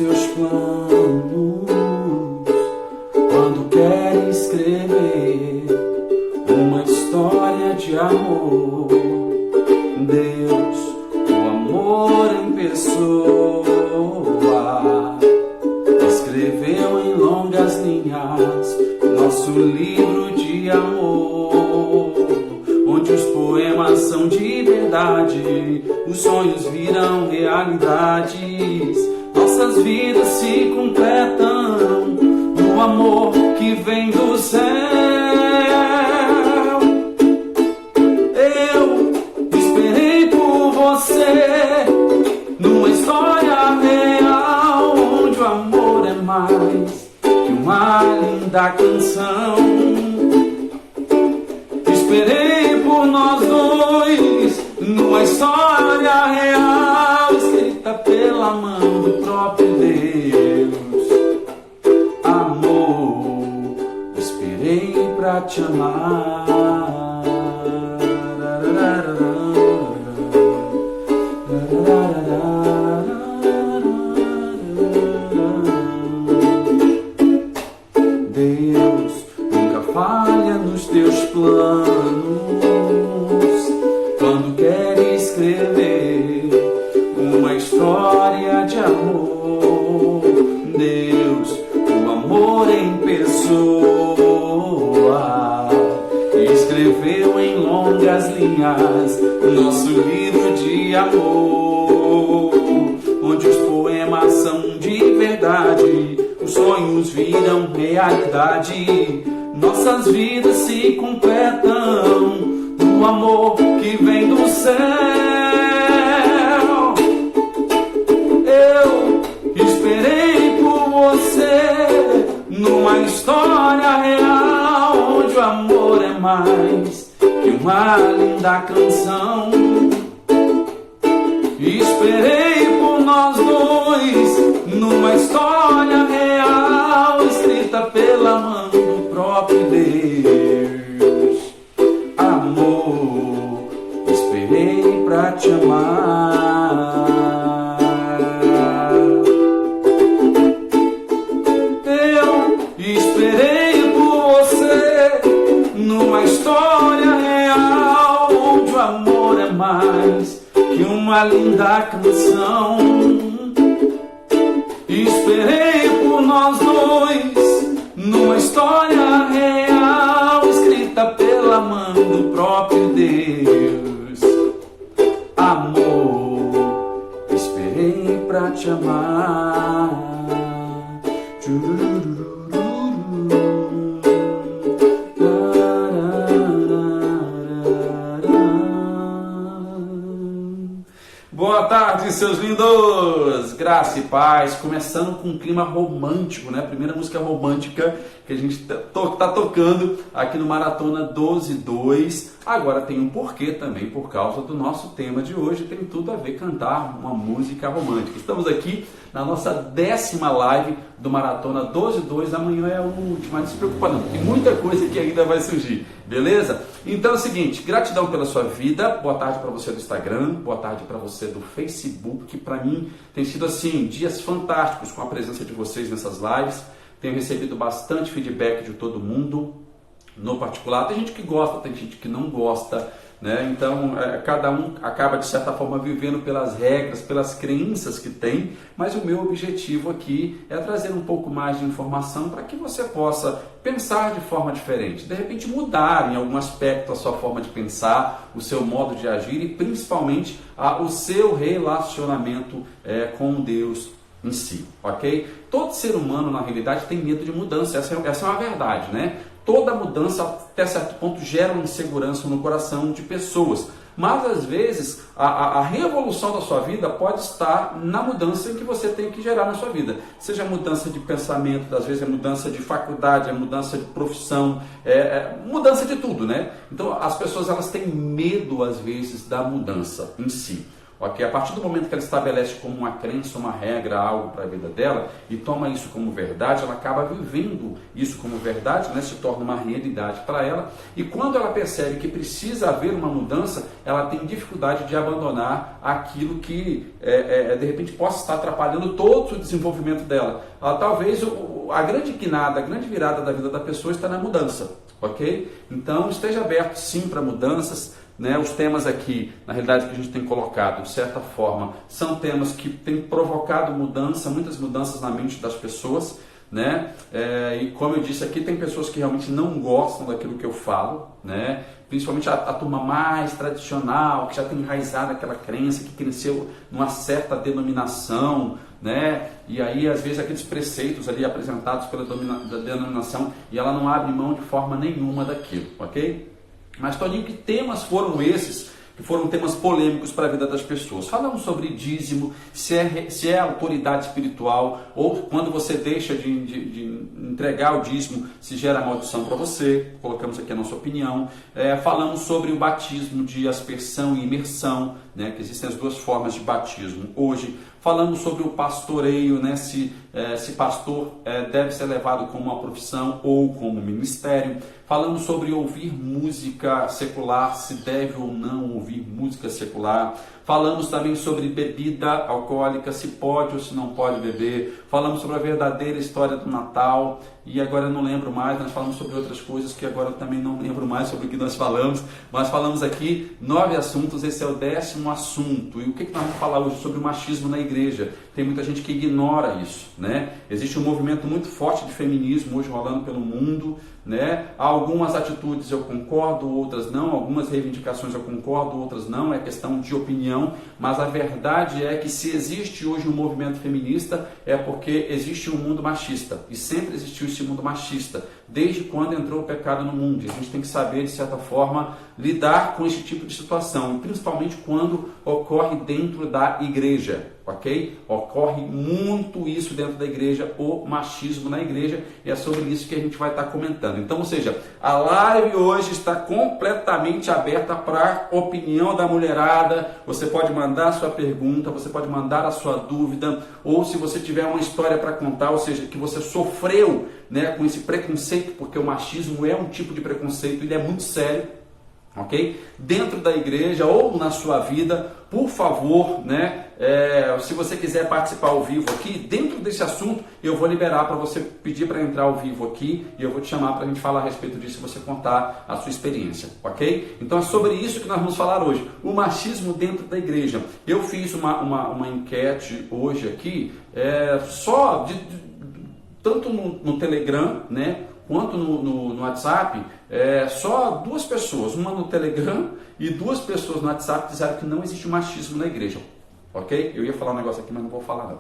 teus planos quando quer escrever uma história de amor. Deus, o amor em pessoa, escreveu em longas linhas nosso livro de amor, onde os poemas são de verdade, os sonhos viram realidades, nossas vidas se completam no amor que vem do céu. Eu esperei por você numa história real, onde o amor é mais que uma linda canção. Esperei por nós dois numa história real, escrita pela mão do próprio Deus. Amor, esperei pra te amar. Deus nunca falha nos teus planos quando quer escrever uma história de amor. Deus, o amor em pessoa, escreveu em longas linhas nosso livro de amor, onde os poemas são de verdade, os sonhos viram realidade, nossas vidas se completam no amor que vem do céu. Eu esperei por você numa história real, onde o amor é mais que uma linda canção. Esperei por nós dois numa história real, escrita pela mão do próprio Deus. Amor, esperei pra te amar. Eu esperei por você numa história real, onde o amor é mais que uma linda canção. Esperei por nós dois numa história real, escrita pela mão do próprio Deus. Amor, esperei pra te amar. Boa tarde, seus lindos! Graça e paz, começando com um clima romântico, né? A primeira música romântica que a gente tá tocando aqui no Maratona 12.2. Agora tem um porquê também, por causa do nosso tema de hoje, tem tudo a ver cantar uma música romântica. Estamos aqui na nossa 10ª live do Maratona 12.2. Amanhã é a última, não se preocupa não, tem muita coisa que ainda vai surgir, beleza? Então é o seguinte, gratidão pela sua vida, boa tarde para você do Instagram, boa tarde para você do Facebook, que para mim tem sido assim, dias fantásticos com a presença de vocês nessas lives. Tenho recebido bastante feedback de todo mundo, no particular. Tem gente que gosta, tem gente que não gosta, né? Então, cada um acaba, de certa forma, vivendo pelas regras, pelas crenças que tem, mas o meu objetivo aqui é trazer um pouco mais de informação para que você possa pensar de forma diferente, de repente mudar em algum aspecto a sua forma de pensar, o seu modo de agir e principalmente o seu relacionamento com Deus em si, ok? Todo ser humano, na realidade, tem medo de mudança, essa é uma verdade, né? Toda mudança, até certo ponto, gera uma insegurança no coração de pessoas. Mas, às vezes, a revolução da sua vida pode estar na mudança que você tem que gerar na sua vida. Seja mudança de pensamento, às vezes é mudança de faculdade, é mudança de profissão, mudança de tudo, né? Então, as pessoas elas têm medo, às vezes, da mudança em si. ok? A partir do momento que ela estabelece como uma crença, uma regra, algo para a vida dela e toma isso como verdade, ela acaba vivendo isso como verdade, né? Se torna uma realidade para ela, e quando ela percebe que precisa haver uma mudança, ela tem dificuldade de abandonar aquilo que de repente possa estar atrapalhando todo o desenvolvimento dela. Talvez a grande guinada, a grande virada da vida da pessoa está na mudança, ok? Então esteja aberto sim para mudanças, né? Os temas aqui, na realidade, que a gente tem colocado, de certa forma, são temas que têm provocado mudança, muitas mudanças na mente das pessoas, né? E como eu disse aqui, tem pessoas que realmente não gostam daquilo que eu falo, né? Principalmente a turma mais tradicional, que já tem enraizado aquela crença, que cresceu numa certa denominação, né? E aí às vezes aqueles preceitos ali apresentados pela denominação, e ela não abre mão de forma nenhuma daquilo, ok? Mas Toninho, que temas foram esses que foram temas polêmicos para a vida das pessoas? Falamos sobre dízimo, se é autoridade espiritual, ou quando você deixa de entregar o dízimo, se gera maldição para você. Colocamos aqui a nossa opinião. Falamos sobre o batismo de aspersão e imersão, né, que existem as duas formas de batismo hoje. Falamos sobre o pastoreio, né, se pastor deve ser levado como uma profissão ou como ministério. Falamos sobre ouvir música secular, se deve ou não ouvir música secular. Falamos também sobre bebida alcoólica, se pode ou se não pode beber. Falamos sobre a verdadeira história do Natal. E agora eu não lembro mais, nós falamos sobre outras coisas que agora eu também não lembro mais sobre o que nós falamos. Mas falamos aqui 9 assuntos, esse é o 10º assunto. E o que nós vamos falar hoje? Sobre o machismo na igreja. Tem muita gente que ignora isso, né? Existe um movimento muito forte de feminismo hoje rolando pelo mundo, né? Algumas atitudes eu concordo, outras não. Algumas reivindicações eu concordo, outras não. É questão de opinião. Mas a verdade é que se existe hoje um movimento feminista é porque existe um mundo machista. E sempre existiu esse mundo machista, desde quando entrou o pecado no mundo. E a gente tem que saber, de certa forma, lidar com esse tipo de situação, principalmente quando ocorre dentro da igreja, ok? Ocorre muito isso dentro da igreja, o machismo na igreja, e é sobre isso que a gente vai estar comentando. Então, ou seja, a live hoje está completamente aberta para a opinião da mulherada. Você pode mandar a sua pergunta, você pode mandar a sua dúvida, ou se você tiver uma história para contar, ou seja, que você sofreu, né, com esse preconceito, porque o machismo é um tipo de preconceito, ele é muito sério, ok? Dentro da igreja ou na sua vida, por favor, né? Se você quiser participar ao vivo aqui, dentro desse assunto, eu vou liberar para você pedir para entrar ao vivo aqui e eu vou te chamar para a gente falar a respeito disso e você contar a sua experiência, ok? Então é sobre isso que nós vamos falar hoje, o machismo dentro da igreja. Eu fiz uma enquete hoje aqui, tanto no Telegram, né, quanto no WhatsApp, só 2 pessoas, uma no Telegram e 2 pessoas no WhatsApp disseram que não existe machismo na igreja, ok? Eu ia falar um negócio aqui, mas não vou falar não.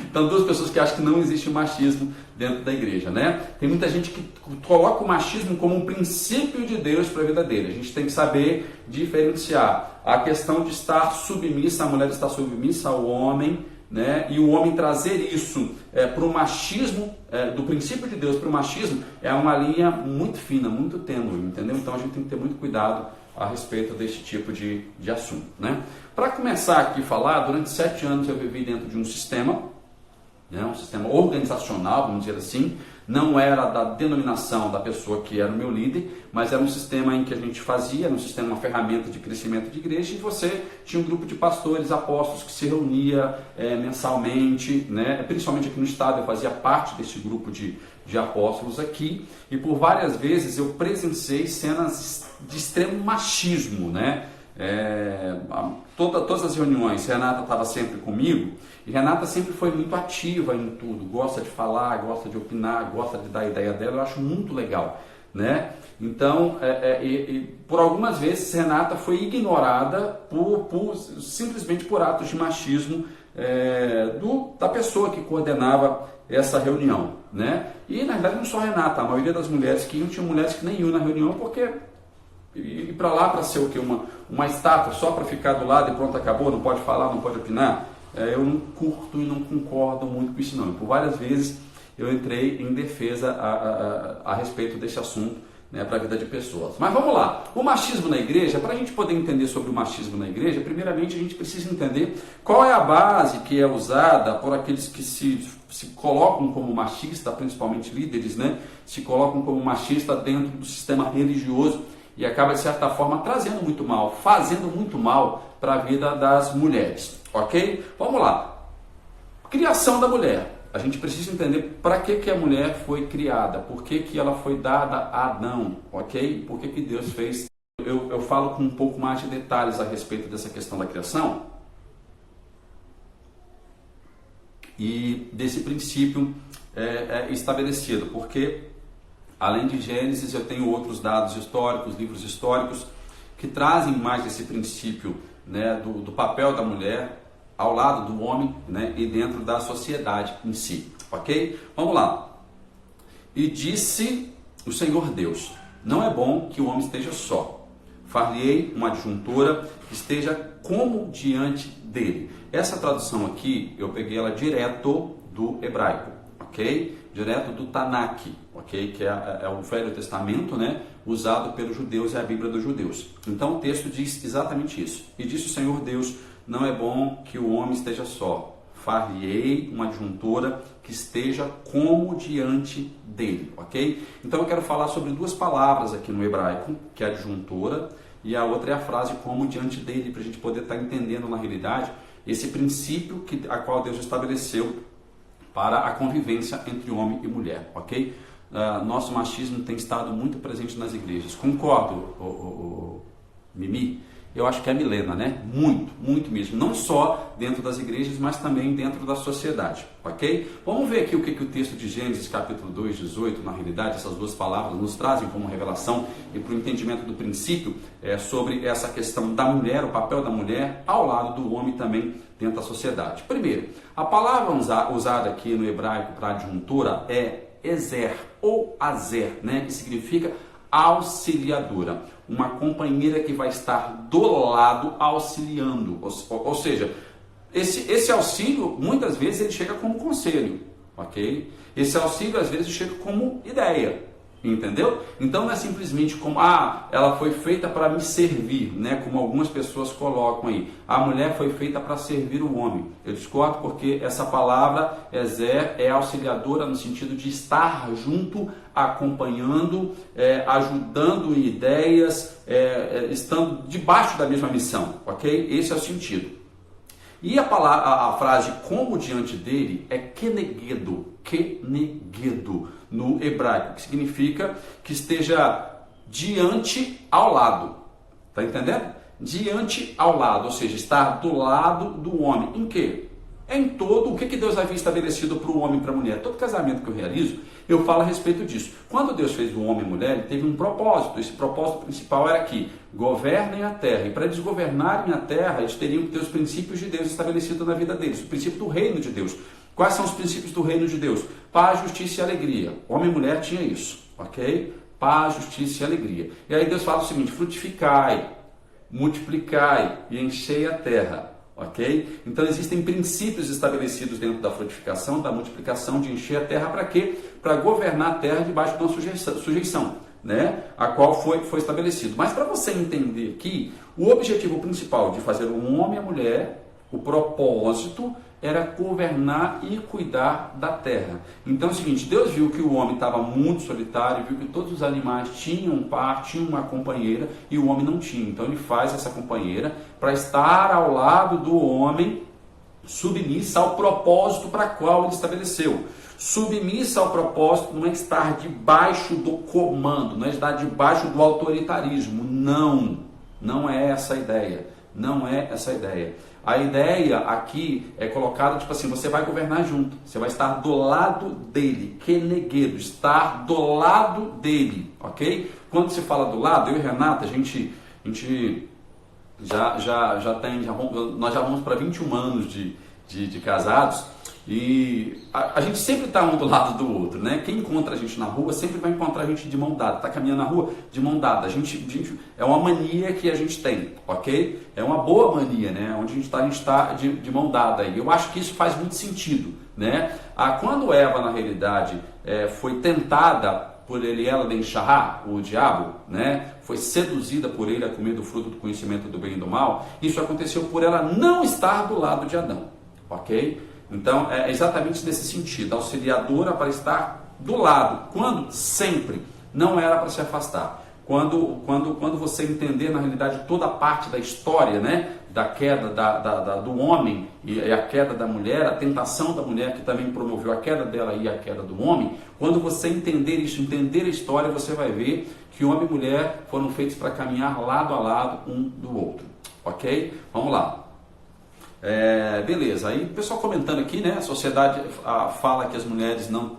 Então 2 pessoas que acham que não existe machismo dentro da igreja, né? Tem muita gente que coloca o machismo como um princípio de Deus para a vida dele. A gente tem que saber diferenciar a questão de estar submissa, a mulher estar submissa ao homem, né? E o homem trazer isso para o machismo, do princípio de Deus para o machismo, é uma linha muito fina, muito tênue, entendeu? Então a gente tem que ter muito cuidado a respeito desse tipo de assunto, né? Para começar aqui a falar, durante 7 anos eu vivi dentro de um sistema, né? Um sistema organizacional, vamos dizer assim. Não era da denominação da pessoa que era o meu líder, mas era um sistema em que a gente fazia, um sistema, uma ferramenta de crescimento de igreja, e você tinha um grupo de pastores, apóstolos que se reunia mensalmente, né? Principalmente aqui no estado, eu fazia parte desse grupo de apóstolos aqui, e por várias vezes eu presenciei cenas de extremo machismo, né? Todas as reuniões, Renata estava sempre comigo, e Renata sempre foi muito ativa em tudo, gosta de falar, gosta de opinar, gosta de dar a ideia dela, eu acho muito legal, né? Então, por algumas vezes Renata foi ignorada simplesmente por atos de machismo da pessoa que coordenava essa reunião, né? E na verdade não só Renata, a maioria das mulheres que iam, tinha mulheres que nem iam na reunião porque ir para lá para ser o quê? Uma estátua só para ficar do lado e pronto, acabou, não pode falar, não pode opinar. Eu não curto e não concordo muito com isso não. Por várias vezes eu entrei em defesa a respeito desse assunto, né, para a vida de pessoas. Mas vamos lá, o machismo na igreja, para a gente poder entender sobre o machismo na igreja, primeiramente a gente precisa entender qual é a base que é usada por aqueles que se colocam como machista, principalmente líderes, né, se colocam como machista dentro do sistema religioso e acaba de certa forma trazendo muito mal, fazendo muito mal para a vida das mulheres, ok? Vamos lá, criação da mulher. A gente precisa entender para que a mulher foi criada, por que ela foi dada a Adão, ok? Por que Deus fez. Eu falo com um pouco mais de detalhes a respeito dessa questão da criação e desse princípio estabelecido, porque além de Gênesis eu tenho outros dados históricos, livros históricos que trazem mais esse princípio, né, do papel da mulher ao lado do homem, né, e dentro da sociedade em si, ok? Vamos lá. E disse o Senhor Deus, não é bom que o homem esteja só. Far-lhe-ei uma adjuntora que esteja como diante dele. Essa tradução aqui, eu peguei ela direto do hebraico, ok? Direto do Tanakh, ok? Que é o Velho Testamento, né, usado pelos judeus, é a Bíblia dos judeus. Então o texto diz exatamente isso. E disse o Senhor Deus, não é bom que o homem esteja só. Far-lhe-ei uma adjuntora que esteja como diante dele, ok? Então eu quero falar sobre duas palavras aqui no hebraico, que é adjuntora, e a outra é a frase como diante dele, para a gente poder estar entendendo na realidade esse princípio a qual Deus estabeleceu para a convivência entre homem e mulher, ok? Nosso machismo tem estado muito presente nas igrejas. Concordo, Mimi? Eu acho que é a Milena, né? Muito, muito mesmo. Não só dentro das igrejas, mas também dentro da sociedade, ok? Vamos ver aqui o que o texto de Gênesis, capítulo 2, 18, na realidade, essas duas palavras nos trazem como revelação e para o entendimento do princípio sobre essa questão da mulher, o papel da mulher ao lado do homem também dentro da sociedade. Primeiro, a palavra usada aqui no hebraico para adjuntora é ezer ou azer, né? Que significa auxiliadora, uma companheira que vai estar do lado auxiliando, ou seja, esse auxílio muitas vezes ele chega como conselho, ok? Esse auxílio às vezes chega como ideia, entendeu? Então não é simplesmente como, ela foi feita para me servir, né? Como algumas pessoas colocam aí, a mulher foi feita para servir o homem. Eu discordo porque essa palavra ezer é auxiliadora no sentido de estar junto, acompanhando, ajudando em ideias, estando debaixo da mesma missão, ok? Esse é o sentido. E a frase como diante dele é kenegedo no hebraico, que significa que esteja diante ao lado. Tá entendendo? Diante ao lado, ou seja, estar do lado do homem. Em quê? Em todo o que Deus havia estabelecido para o homem e para a mulher. Todo casamento que eu realizo, eu falo a respeito disso. Quando Deus fez o homem e a mulher, ele teve um propósito. Esse propósito principal era que governem a terra. E para eles governarem a terra, eles teriam que ter os princípios de Deus estabelecidos na vida deles. O princípio do reino de Deus. Quais são os princípios do reino de Deus? Paz, justiça e alegria. Homem e mulher tinha isso, ok? Paz, justiça e alegria. E aí Deus fala o seguinte, frutificai, multiplicai e enchei a terra. Ok? Então existem princípios estabelecidos dentro da frutificação, da multiplicação, de encher a terra para quê? Para governar a terra debaixo de uma sujeição, né? A qual foi estabelecido. Mas para você entender que o objetivo principal de fazer um homem e a mulher, o propósito era governar e cuidar da terra. Então é o seguinte, Deus viu que o homem estava muito solitário, viu que todos os animais tinham um par, tinham uma companheira e o homem não tinha. Então ele faz essa companheira para estar ao lado do homem, submissa ao propósito para qual ele estabeleceu. Submissa ao propósito não é estar debaixo do comando, não é estar debaixo do autoritarismo. Não é essa a ideia. Não é essa a ideia. A ideia aqui é colocada, tipo assim, você vai governar junto, você vai estar do lado dele, kenegedo, estar do lado dele, ok? Quando se fala do lado, eu e Renata, nós já vamos para 21 anos de casados, e a gente sempre está um do lado do outro, né? Quem encontra a gente na rua sempre vai encontrar a gente de mão dada. Está caminhando na rua de mão dada. A gente é uma mania que a gente tem, ok? É uma boa mania, né? Onde a gente está de mão dada. E eu acho que isso faz muito sentido, né? Quando Eva, na realidade, foi tentada por ele, ela de enxarrar, o diabo, né? Foi seduzida por ele a comer do fruto do conhecimento do bem e do mal. Isso aconteceu por ela não estar do lado de Adão, ok? Então, é exatamente nesse sentido, auxiliadora para estar do lado. Quando? Sempre. Não era para se afastar. Quando você entender, na realidade, toda a parte da história, né, da queda do homem e a queda da mulher, a tentação da mulher que também promoveu a queda dela e a queda do homem, quando você entender isso, entender a história, você vai ver que homem e mulher foram feitos para caminhar lado a lado um do outro, ok? Vamos lá. Beleza, aí o pessoal comentando aqui, né, a sociedade fala que as mulheres não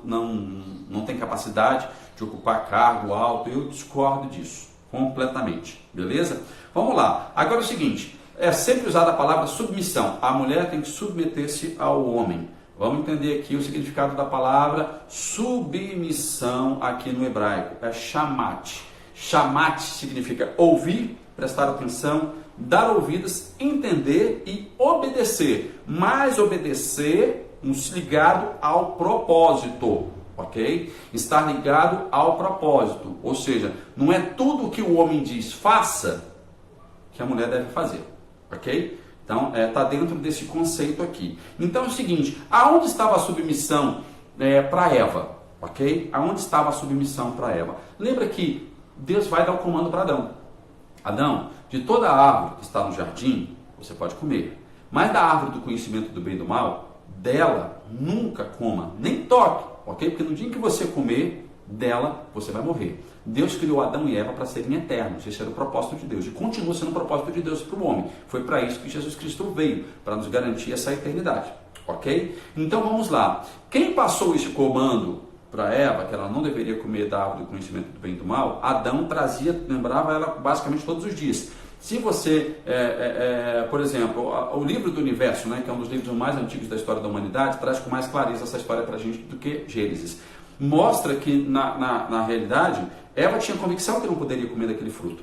têm capacidade de ocupar cargo alto. Eu discordo disso completamente, beleza? Vamos lá, agora é o seguinte, é sempre usada a palavra submissão. A mulher tem que submeter-se ao homem. Vamos entender aqui o significado da palavra submissão aqui no hebraico, é shamat. Shamat significa ouvir, prestar atenção, dar ouvidos, entender e obedecer, mas obedecer ligado ao propósito, ok? Estar ligado ao propósito, ou seja, não é tudo que o homem diz faça que a mulher deve fazer, ok? Então, está dentro desse conceito aqui. Então é o seguinte, aonde estava a submissão para Eva, ok? Aonde estava a submissão para Eva? Lembra que Deus vai dar o comando para Adão. Adão, de toda a árvore que está no jardim, você pode comer. Mas da árvore do conhecimento do bem e do mal, dela nunca coma, nem toque, ok? Porque no dia em que você comer dela, você vai morrer. Deus criou Adão e Eva para serem eternos. Esse era o propósito de Deus. E continua sendo o propósito de Deus para o homem. Foi para isso que Jesus Cristo veio, para nos garantir essa eternidade, ok? Então vamos lá. Quem passou esse comando para Eva, que ela não deveria comer da árvore do conhecimento do bem e do mal, Adão lembrava ela basicamente todos os dias. Se você, por exemplo, o livro do Universo, né, que é um dos livros mais antigos da história da humanidade, traz com mais clareza essa história para a gente do que Gênesis. Mostra que, na realidade, Eva tinha convicção que não poderia comer daquele fruto.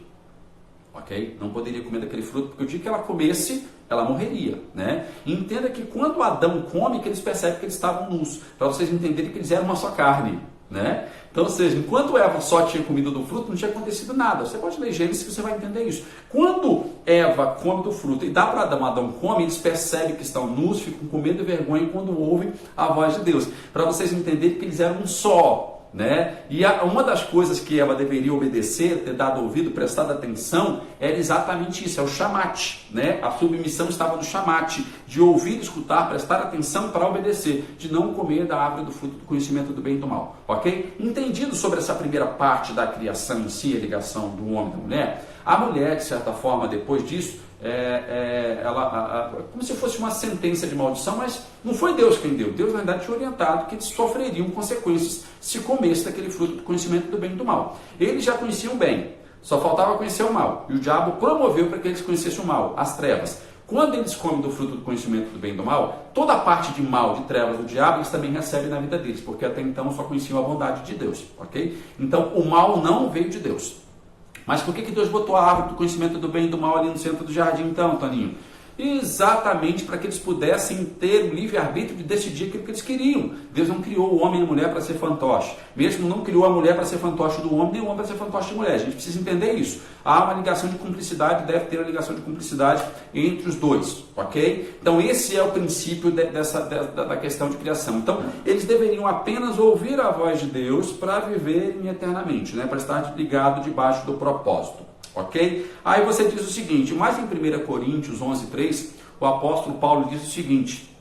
Ok? Não poderia comer daquele fruto, porque o dia que ela comesse, ela morreria, né? E entenda que quando Adão come, que eles percebem que eles estavam nus, para vocês entenderem que eles eram uma só carne, né? Então, ou seja, enquanto Eva só tinha comido do fruto, não tinha acontecido nada. Você pode ler Gênesis que você vai entender isso. Quando Eva come do fruto e dá para Adão come, eles percebem que estão nus, ficam com medo e vergonha quando ouvem a voz de Deus. Para vocês entenderem que eles eram um só, né? E uma das coisas que Eva deveria obedecer, ter dado ouvido, prestado atenção, era exatamente isso, é o shamat, né? A submissão estava no shamat, de ouvir, escutar, prestar atenção para obedecer, de não comer da árvore do fruto do conhecimento do bem e do mal, ok? Entendido sobre essa primeira parte da criação em si, a ligação do homem e da mulher, a mulher, de certa forma, depois disso, como se fosse uma sentença de maldição, mas não foi Deus quem deu. Deus, na verdade, tinha orientado que eles sofreriam consequências se comesse daquele fruto do conhecimento do bem e do mal. Eles já conheciam o bem, só faltava conhecer o mal. E o diabo promoveu para que eles conhecessem o mal, as trevas. Quando eles comem do fruto do conhecimento do bem e do mal, toda a parte de mal, de trevas do diabo, eles também recebem na vida deles, porque até então só conheciam a bondade de Deus, ok? Então, o mal não veio de Deus. Mas por que Deus botou a árvore do conhecimento do bem e do mal ali no centro do jardim então, Toninho? Exatamente para que eles pudessem ter o livre-arbítrio de decidir aquilo que eles queriam. Deus não criou o homem e a mulher para ser fantoche. Mesmo não criou a mulher para ser fantoche do homem, nem o homem para ser fantoche de mulher. A gente precisa entender isso. Há uma ligação de cumplicidade, deve ter a ligação de cumplicidade entre os dois, ok? Então esse é o princípio da questão de criação. Então eles deveriam apenas ouvir a voz de Deus para viverem eternamente, né? Para estar ligado debaixo do propósito. Ok? Aí você diz o seguinte, mas em 1 Coríntios 11:3, o apóstolo Paulo diz o seguinte: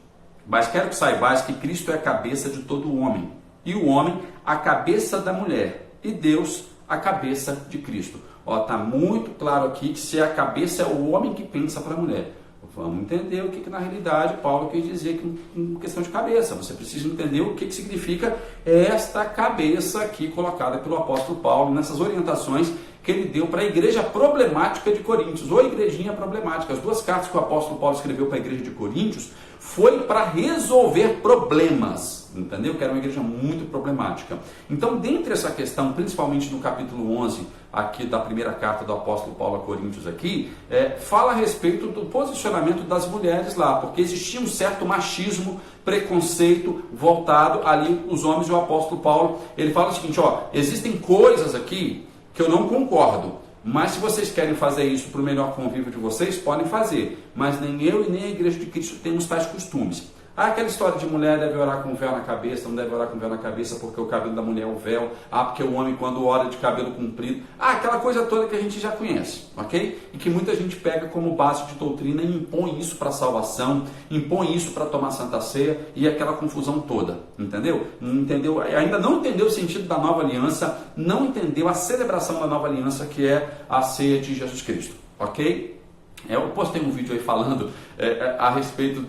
mas quero que saibais que Cristo é a cabeça de todo homem, e o homem a cabeça da mulher, e Deus a cabeça de Cristo. Está muito claro aqui que se a cabeça é o homem que pensa para a mulher. Vamos entender o que na realidade Paulo quer dizer em questão de cabeça. Você precisa entender o que significa esta cabeça aqui colocada pelo apóstolo Paulo nessas orientações que ele deu para a igreja problemática de Coríntios, ou a igrejinha problemática. As duas cartas que o apóstolo Paulo escreveu para a igreja de Coríntios foi para resolver problemas, entendeu? Que era uma igreja muito problemática. Então, dentre essa questão, principalmente no capítulo 11, aqui da primeira carta do apóstolo Paulo a Coríntios aqui, fala a respeito do posicionamento das mulheres lá, porque existia um certo machismo, preconceito voltado ali os homens, e o apóstolo Paulo, ele fala o seguinte, existem coisas aqui que eu não concordo, mas se vocês querem fazer isso para o melhor convívio de vocês, podem fazer, mas nem eu e nem a igreja de Cristo temos tais costumes. Aquela história de mulher deve orar com véu na cabeça, não deve orar com véu na cabeça porque o cabelo da mulher é o véu, porque o homem quando ora de cabelo comprido, aquela coisa toda que a gente já conhece, ok? E que muita gente pega como base de doutrina e impõe isso para salvação, impõe isso para tomar Santa Ceia e aquela confusão toda, entendeu? Ainda não entendeu o sentido da nova aliança, não entendeu a celebração da nova aliança que é a ceia de Jesus Cristo, ok? Eu postei um vídeo aí falando a respeito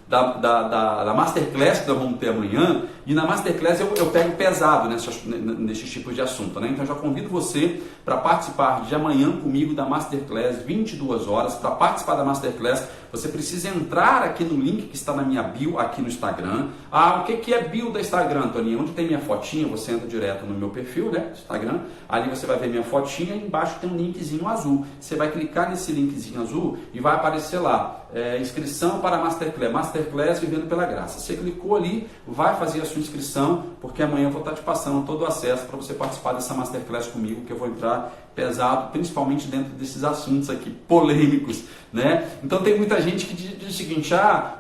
da Masterclass que nós vamos ter amanhã, e na Masterclass eu pego pesado nesses tipos de assunto, né? Então eu já convido você para participar de amanhã comigo da Masterclass, 22 horas. Para participar da Masterclass, você precisa entrar aqui no link que está na minha bio aqui no Instagram. O que é bio do Instagram, Toninho? Onde tem minha fotinha, você entra direto no meu perfil, né? Instagram, ali você vai ver minha fotinha e embaixo tem um linkzinho azul. Você vai clicar nesse linkzinho azul e vai aparecer lá, inscrição para a Masterclass Vivendo pela Graça. Você clicou ali, vai fazer a sua inscrição, porque amanhã eu vou estar te passando todo o acesso para você participar dessa Masterclass comigo, que eu vou entrar pesado, principalmente dentro desses assuntos aqui polêmicos, né? Então tem muita gente que diz o seguinte,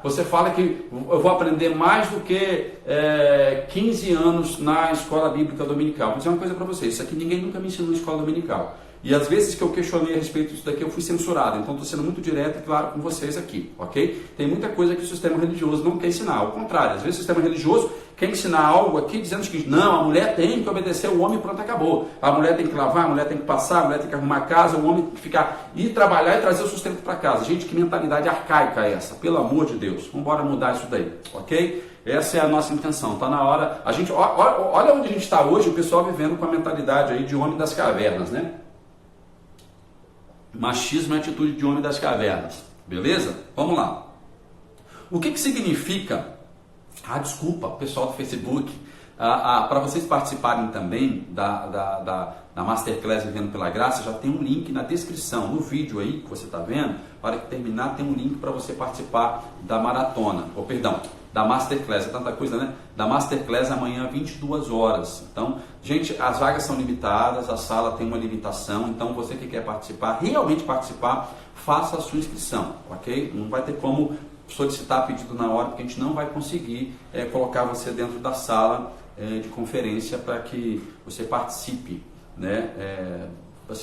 você fala que eu vou aprender mais do que 15 anos na escola bíblica dominical. Vou dizer uma coisa para vocês, isso aqui ninguém nunca me ensinou na escola dominical. E às vezes que eu questionei a respeito disso daqui, eu fui censurado. Então estou sendo muito direto e claro com vocês aqui, ok? Tem muita coisa que o sistema religioso não quer ensinar. Ao contrário, às vezes o sistema religioso quer ensinar algo aqui dizendo o seguinte, não, a mulher tem que obedecer o homem e pronto, acabou. A mulher tem que lavar, a mulher tem que passar, a mulher tem que arrumar a casa, o homem tem que ir trabalhar e trazer o sustento para casa. Gente, que mentalidade arcaica é essa? Pelo amor de Deus, vamos embora mudar isso daí, ok? Essa é a nossa intenção, está na hora. Olha onde a gente está hoje, o pessoal vivendo com a mentalidade aí de homem das cavernas, né? Machismo é atitude de homem das cavernas, beleza? Vamos lá. O que significa? Desculpa, pessoal do Facebook, para vocês participarem também da Masterclass Vivendo pela Graça, já tem um link na descrição, no vídeo aí que você está vendo. Na hora que terminar tem um link para você participar da maratona, da Masterclass, é tanta coisa, né? Da Masterclass amanhã, 22 horas. Então, gente, as vagas são limitadas, a sala tem uma limitação, então você que quer participar, realmente participar, faça a sua inscrição, ok? Não vai ter como solicitar pedido na hora, porque a gente não vai conseguir colocar você dentro da sala de conferência para que você participe, né?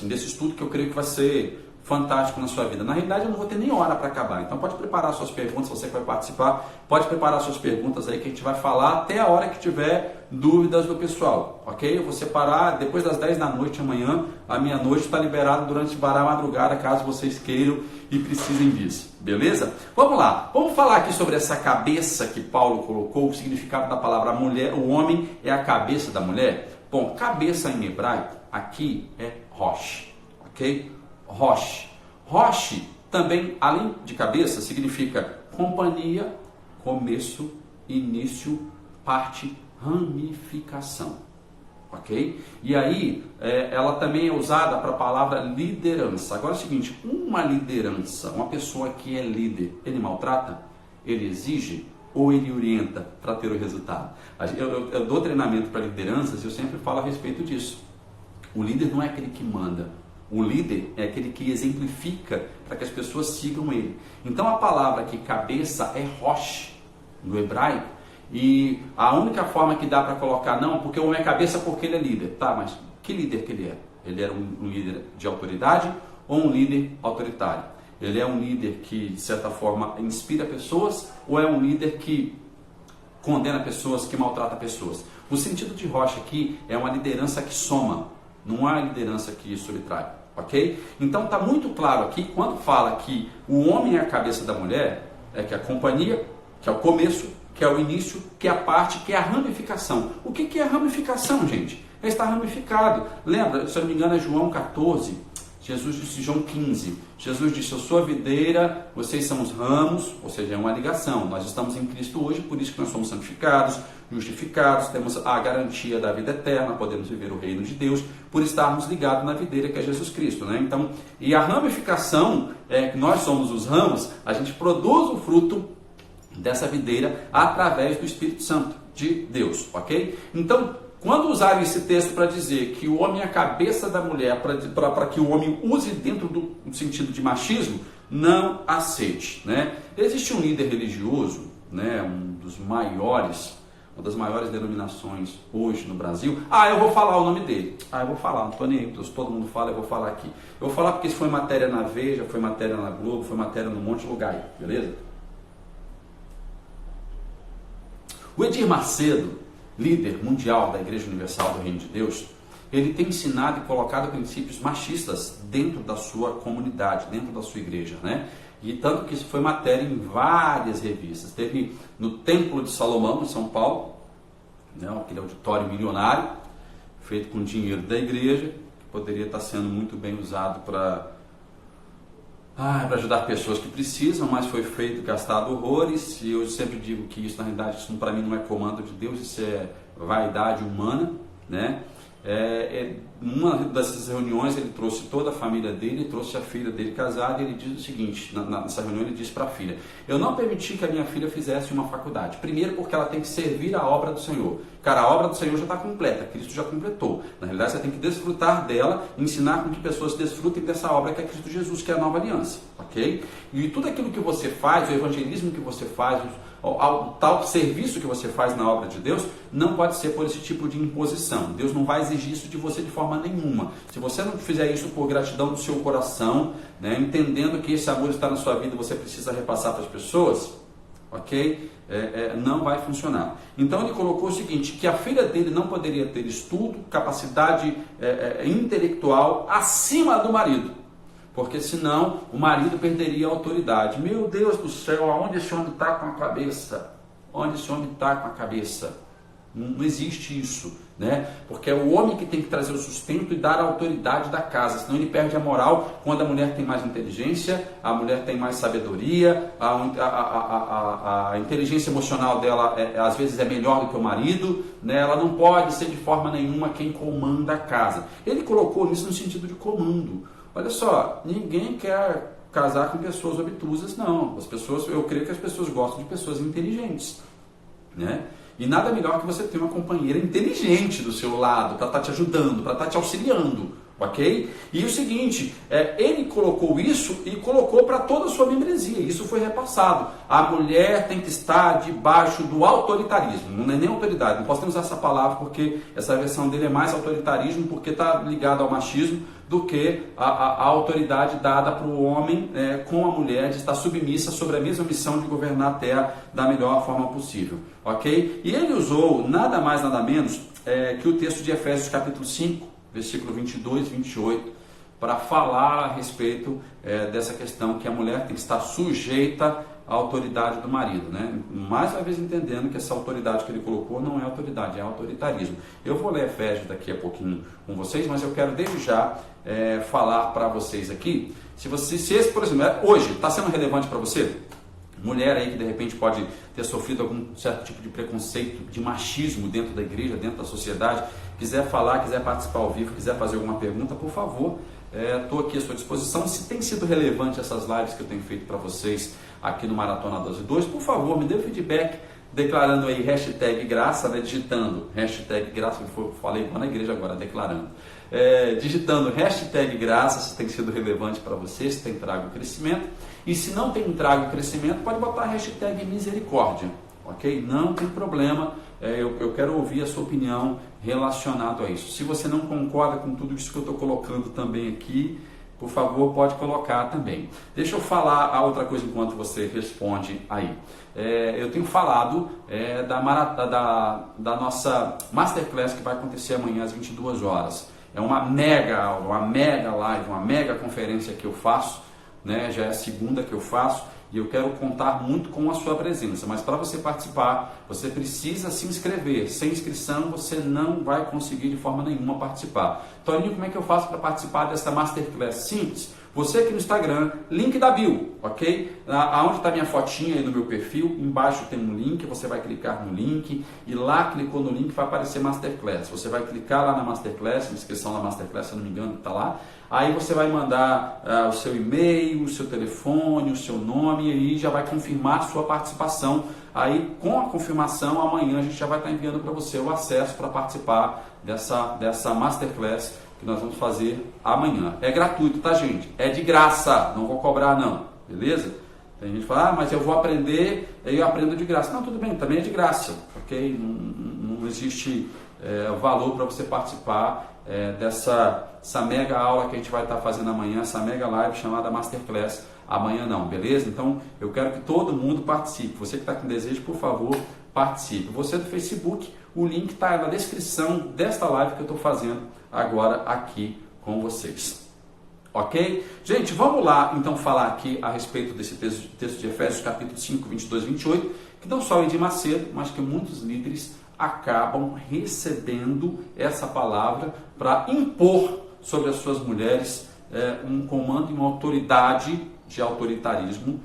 Desse estudo que eu creio que vai ser fantástico na sua vida. Na realidade, eu não vou ter nem hora para acabar. Então, pode preparar suas perguntas, você que vai participar, pode preparar suas perguntas aí que a gente vai falar até a hora que tiver dúvidas do pessoal, ok? Eu vou separar depois das 10 da noite amanhã, a meia-noite está liberado durante a madrugada, caso vocês queiram e precisem disso, beleza? Vamos lá, vamos falar aqui sobre essa cabeça que Paulo colocou, o significado da palavra mulher, o homem é a cabeça da mulher. Bom, cabeça em hebraico aqui é rosh, ok? Rosh também, além de cabeça, significa companhia, começo, início, parte, ramificação, ok? E aí, ela também é usada para a palavra liderança. Agora é o seguinte, uma liderança, uma pessoa que é líder, ele maltrata? Ele exige? Ou ele orienta para ter o resultado? Eu dou treinamento para lideranças e eu sempre falo a respeito disso. O líder não é aquele que manda. O líder é aquele que exemplifica para que as pessoas sigam ele. Então a palavra aqui, cabeça, é rosh, no hebraico. E a única forma que dá para colocar, não, porque o homem é cabeça porque ele é líder. Tá, mas que líder que ele é? Ele era um líder de autoridade ou um líder autoritário? Ele é um líder que, de certa forma, inspira pessoas ou é um líder que condena pessoas, que maltrata pessoas? O sentido de rosh aqui é uma liderança que soma, não é a liderança que subtrai, ok? Então está muito claro aqui, quando fala que o homem é a cabeça da mulher, é que a companhia, que é o começo, que é o início, que é a parte, que é a ramificação. O que é a ramificação, gente? é estar ramificado. Lembra, se eu não me engano é João 14, Jesus disse, João 15, Jesus disse, eu sou a videira, vocês são os ramos, ou seja, é uma ligação. Nós estamos em Cristo hoje, por isso que nós somos santificados, justificados, temos a garantia da vida eterna, podemos viver o reino de Deus, por estarmos ligados na videira que é Jesus Cristo, né? Então, e a ramificação, que nós somos os ramos, a gente produz o fruto dessa videira através do Espírito Santo de Deus, ok? Então, quando usaram esse texto para dizer que o homem é a cabeça da mulher, para que o homem use dentro do sentido de machismo, não aceite, né? Existe um líder religioso, né, uma das maiores denominações hoje no Brasil. Eu vou falar o nome dele. Eu vou falar, não estou nem aí, todo mundo fala, eu vou falar aqui. Eu vou falar porque isso foi matéria na Veja, foi matéria na Globo, foi matéria num monte de lugar aí, beleza? O Edir Macedo, líder mundial da Igreja Universal do Reino de Deus, ele tem ensinado e colocado princípios machistas dentro da sua comunidade, dentro da sua igreja, né? E tanto que isso foi matéria em várias revistas. Teve no Templo de Salomão, em São Paulo, né, aquele auditório milionário, feito com dinheiro da igreja, que poderia estar sendo muito bem usado para ajudar pessoas que precisam, mas foi feito, gastado horrores, e eu sempre digo que isso, na realidade, isso para mim não é comando de Deus, isso é vaidade humana, né? Numa dessas reuniões ele trouxe toda a família dele, trouxe a filha dele casada, e ele diz o seguinte, nessa reunião ele disse para a filha, eu não permiti que a minha filha fizesse uma faculdade, primeiro porque ela tem que servir a obra do Senhor. Cara, a obra do Senhor já está completa, Cristo já completou. Na realidade você tem que desfrutar dela, ensinar com que pessoas desfrutem dessa obra que é Cristo Jesus, que é a nova aliança, ok? E tudo aquilo que você faz, o evangelismo que você faz, o tal serviço que você faz na obra de Deus, não pode ser por esse tipo de imposição. Deus não vai exigir isso de você de forma nenhuma. Se você não fizer isso por gratidão do seu coração, né, entendendo que esse amor está na sua vida e você precisa repassar para as pessoas, ok? Não vai funcionar. Então ele colocou o seguinte, que a filha dele não poderia ter estudo, capacidade intelectual acima do marido, porque senão o marido perderia a autoridade. Meu Deus do céu, aonde esse homem está com a cabeça? Onde esse homem está com a cabeça? Não existe isso, né? Porque é o homem que tem que trazer o sustento e dar a autoridade da casa, senão ele perde a moral quando a mulher tem mais inteligência, a mulher tem mais sabedoria, a inteligência emocional dela às vezes é melhor do que o marido, né? Ela não pode ser de forma nenhuma quem comanda a casa. Ele colocou isso no sentido de comando. Olha só, ninguém quer casar com pessoas obtusas, não. Eu creio que as pessoas gostam de pessoas inteligentes, né? E nada melhor que você ter uma companheira inteligente do seu lado, para estar te ajudando, para estar te auxiliando, ok? E o seguinte, ele colocou isso e colocou para toda a sua membresia, isso foi repassado. A mulher tem que estar debaixo do autoritarismo, não é nem autoridade, não posso nem usar essa palavra porque essa versão dele é mais autoritarismo, porque está ligado ao machismo, do que a autoridade dada para o homem com a mulher, de estar submissa sobre a mesma missão de governar a terra da melhor forma possível, ok? E ele usou nada mais, nada menos que o texto de Efésios capítulo 5, versículo 22 e 28, para falar a respeito dessa questão que a mulher tem que estar sujeita à autoridade do marido, né? Mais uma vez entendendo que essa autoridade que ele colocou não é autoridade, é autoritarismo. Eu vou ler Efésios daqui a pouquinho com vocês, mas eu quero desde já falar para vocês aqui, se esse, por exemplo, hoje está sendo relevante para você, mulher aí que de repente pode ter sofrido algum certo tipo de preconceito, de machismo dentro da igreja, dentro da sociedade, quiser falar, quiser participar ao vivo, quiser fazer alguma pergunta, por favor, estou aqui à sua disposição. Se tem sido relevante essas lives que eu tenho feito para vocês aqui no Maratona 12.2, por favor, me dê o feedback, declarando aí hashtag graça, né, digitando hashtag graça, falei igual na igreja agora, declarando, digitando hashtag graça, se tem sido relevante para você, se tem trago crescimento, e se não tem trago crescimento, pode botar hashtag misericórdia, ok? Não tem problema, eu quero ouvir a sua opinião relacionado a isso. Se você não concorda com tudo isso que eu estou colocando também aqui, por favor, pode colocar também. Deixa eu falar a outra coisa enquanto você responde aí. Eu tenho falado da nossa Masterclass que vai acontecer amanhã às 22 horas. É uma mega aula, uma mega live, uma mega conferência que eu faço, né? Já é a segunda que eu faço, e eu quero contar muito com a sua presença, mas para você participar, você precisa se inscrever. Sem inscrição, você não vai conseguir de forma nenhuma participar. Toninho, como é que eu faço para participar dessa Masterclass? Simples. Você aqui no Instagram, link da bio, ok? Aonde está minha fotinha aí no meu perfil, embaixo tem um link, você vai clicar no link e lá clicou no link vai aparecer Masterclass. Você vai clicar lá na Masterclass, inscrição na Masterclass, se eu não me engano, está lá. Aí você vai mandar o seu e-mail, o seu telefone, o seu nome e aí já vai confirmar a sua participação. Aí com a confirmação, amanhã a gente já vai estar enviando para você o acesso para participar dessa Masterclass que nós vamos fazer amanhã. É gratuito, tá, gente? É de graça, não vou cobrar não, beleza? Tem gente que fala, mas eu vou aprender, eu aprendo de graça. Não, tudo bem, também é de graça, ok? Não existe valor para você participar dessa mega aula que a gente vai estar fazendo amanhã, essa mega live chamada Masterclass amanhã não, beleza? Então, eu quero que todo mundo participe. Você que está com desejo, por favor, participe. Você do Facebook, o link está na descrição desta live que eu estou fazendo agora aqui com vocês. Ok? Gente, vamos lá então falar aqui a respeito desse texto de Efésios capítulo 5, 22 e 28, que não só é de Macedo, mas que muitos líderes acabam recebendo essa palavra para impor sobre as suas mulheres um comando e uma autoridade de autoritarismo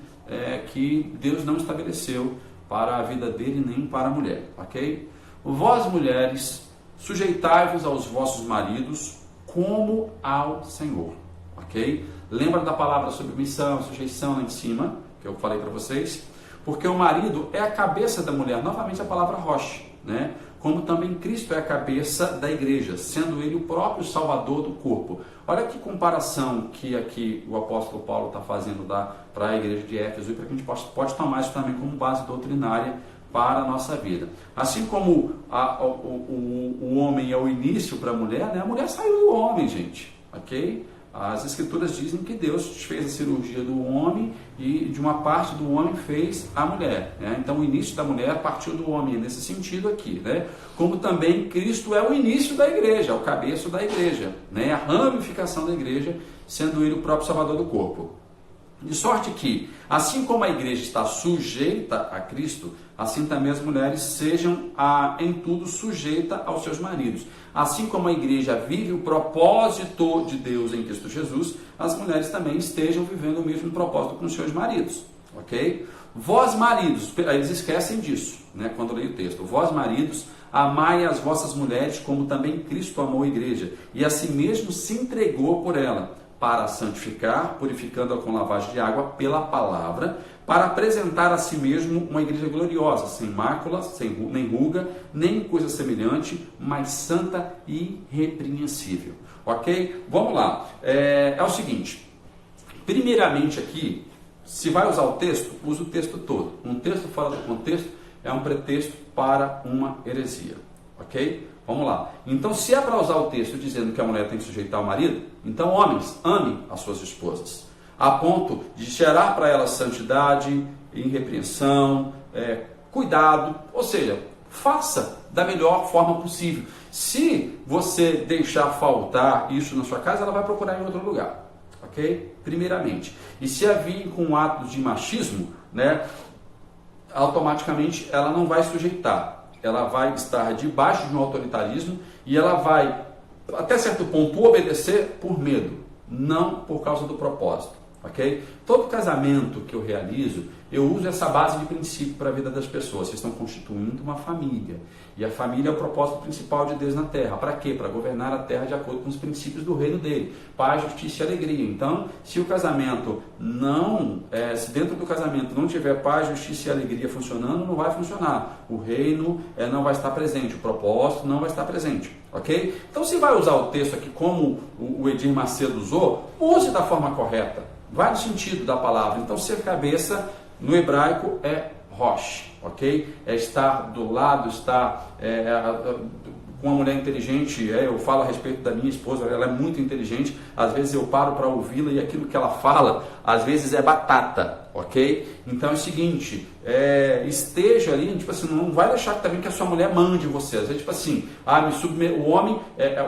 que Deus não estabeleceu para a vida dele nem para a mulher, ok? Vós mulheres, sujeitai-vos aos vossos maridos como ao Senhor, ok? Lembra da palavra submissão, sujeição lá em cima, que eu falei para vocês? Porque o marido é a cabeça da mulher, novamente a palavra rocha, né? Como também Cristo é a cabeça da igreja, sendo ele o próprio salvador do corpo. Olha que comparação que aqui o apóstolo Paulo está fazendo para a igreja de Éfeso e para que a gente pode tomar isso também como base doutrinária para a nossa vida. Assim como o homem é o início para a mulher né? Saiu do homem, gente, ok? As escrituras dizem que Deus fez a cirurgia do homem e de uma parte do homem fez a mulher. Né? Então o início da mulher partiu do homem, nesse sentido aqui. Né? Como também Cristo é o início da igreja, é o cabeço da igreja, né? A ramificação da igreja, sendo ele o próprio salvador do corpo. De sorte que, assim como a igreja está sujeita a Cristo, assim também as mulheres sejam em tudo sujeitas aos seus maridos. Assim como a igreja vive o propósito de Deus em Cristo Jesus, as mulheres também estejam vivendo o mesmo propósito com os seus maridos. Ok? Vós maridos, eles esquecem disso, né, quando leem o texto. Vós maridos, amai as vossas mulheres como também Cristo amou a igreja e a si mesmo se entregou por ela, para santificar, purificando-a com lavagem de água pela palavra, para apresentar a si mesmo uma igreja gloriosa, sem mácula, nem ruga, nem coisa semelhante, mas santa e irrepreensível. Ok? Vamos lá. É o seguinte, primeiramente aqui, se vai usar o texto, usa o texto todo. Um texto fora do contexto é um pretexto para uma heresia. Ok? Vamos lá. Então, se é para usar o texto dizendo que a mulher tem que sujeitar o marido, então, homens, amem as suas esposas, a ponto de gerar para elas santidade, irrepreensão, cuidado, ou seja, faça da melhor forma possível. Se você deixar faltar isso na sua casa, ela vai procurar em outro lugar, ok? Primeiramente. E se ela vir com atos de machismo, né, automaticamente ela não vai sujeitar. Ela vai estar debaixo de um autoritarismo e ela vai, até certo ponto, obedecer por medo, não por causa do propósito, ok? Todo casamento que eu realizo, eu uso essa base de princípio para a vida das pessoas. Vocês estão constituindo uma família. E a família é o propósito principal de Deus na terra. Para quê? Para governar a terra de acordo com os princípios do reino dele. Paz, justiça e alegria. Então, se o casamento se dentro do casamento não tiver paz, justiça e alegria funcionando, não vai funcionar. O reino não vai estar presente. O propósito não vai estar presente. Ok? Então, se vai usar o texto aqui como o Edir Macedo usou, use da forma correta. Vai no sentido da palavra. Então, ser cabeça no hebraico é rosh, ok? É estar do lado, estar com uma mulher inteligente. Eu falo a respeito da minha esposa, ela é muito inteligente. Às vezes eu paro para ouvi-la e aquilo que ela fala, às vezes é batata. ok? Então é o seguinte, esteja ali, tipo assim, não vai deixar também que a sua mulher mande em você. Às vezes, tipo assim, o homem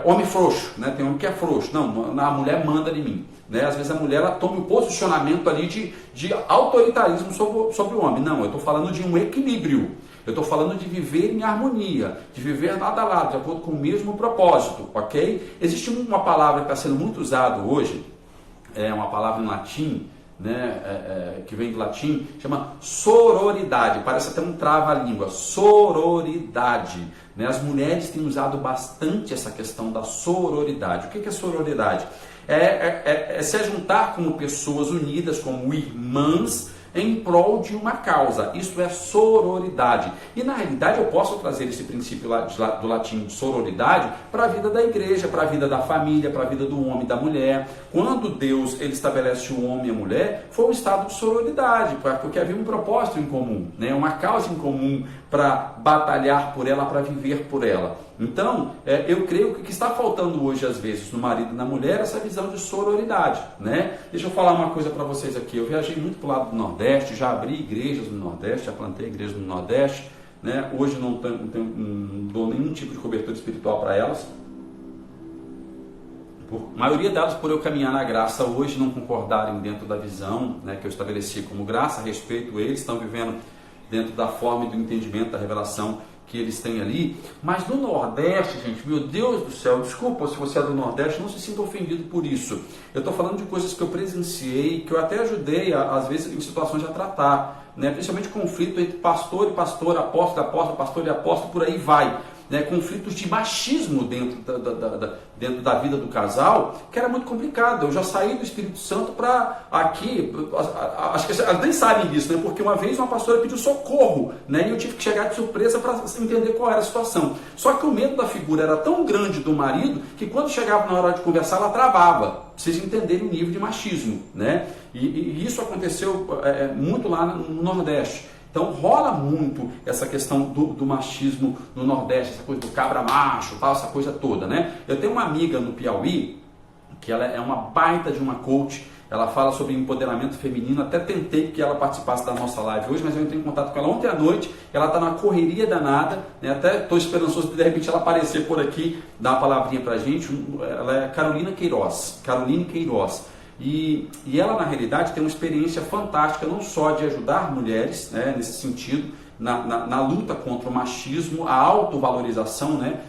homem frouxo, né? Tem homem que é frouxo. Não, a mulher manda em mim. Né? Às vezes a mulher ela toma um posicionamento ali de autoritarismo sobre o homem. Não, eu estou falando de um equilíbrio. Eu estou falando de viver em harmonia, de viver lado a lado, de acordo com o mesmo propósito, ok? Existe uma palavra que está sendo muito usada hoje, é uma palavra em latim, né, que vem do latim, chama sororidade, parece até um trava-língua, sororidade. Né? As mulheres têm usado bastante essa questão da sororidade. O que é sororidade? É se juntar como pessoas unidas, como irmãs, em prol de uma causa. Isso é sororidade. E na realidade eu posso trazer esse princípio do latim de sororidade para a vida da igreja, para a vida da família, para a vida do homem e da mulher. Quando Deus ele estabelece o homem e a mulher, foi um estado de sororidade, porque havia um propósito em comum, né? Uma causa em comum para batalhar por ela, para viver por ela. Então, eu creio que o que está faltando hoje, às vezes, no marido e na mulher, é essa visão de sororidade, né? Deixa eu falar uma coisa para vocês aqui. Eu viajei muito para o lado do Nordeste, já abri igrejas no Nordeste, já plantei igrejas no Nordeste, né? Hoje não dou nenhum tipo de cobertura espiritual para elas. A maioria delas, por eu caminhar na graça, hoje não concordarem dentro da visão, né, que eu estabeleci como graça, respeito eles, estão vivendo dentro da forma e do entendimento da revelação que eles têm ali. Mas no Nordeste, gente, meu Deus do céu, desculpa se você é do Nordeste, não se sinta ofendido por isso. Eu estou falando de coisas que eu presenciei, que eu até ajudei, às vezes, em situações a tratar, né? Principalmente conflito entre pastor e pastor, apóstolo e apóstolo, pastor e apóstolo, por aí vai. Né, conflitos de machismo dentro da vida do casal, que era muito complicado. Eu já saí do Espírito Santo para aqui, acho que elas nem sabem disso, né, porque uma vez uma pastora pediu socorro, né, e eu tive que chegar de surpresa para entender qual era a situação. Só que o medo da figura era tão grande do marido, que quando chegava na hora de conversar, ela travava. Pra vocês entenderem o nível de machismo, né? E isso aconteceu muito lá no Nordeste. Então rola muito essa questão do machismo no Nordeste, essa coisa do cabra macho, tal, essa coisa toda, né? Eu tenho uma amiga no Piauí, que ela é uma baita de uma coach, ela fala sobre empoderamento feminino, até tentei que ela participasse da nossa live hoje, mas eu entrei em contato com ela ontem à noite, ela está na correria danada, né? Até estou esperançoso de repente ela aparecer por aqui, dar uma palavrinha pra gente. Ela é Caroline Queiroz. E ela, na realidade, tem uma experiência fantástica, não só de ajudar mulheres, né, nesse sentido, na luta contra o machismo, a autovalorização, né,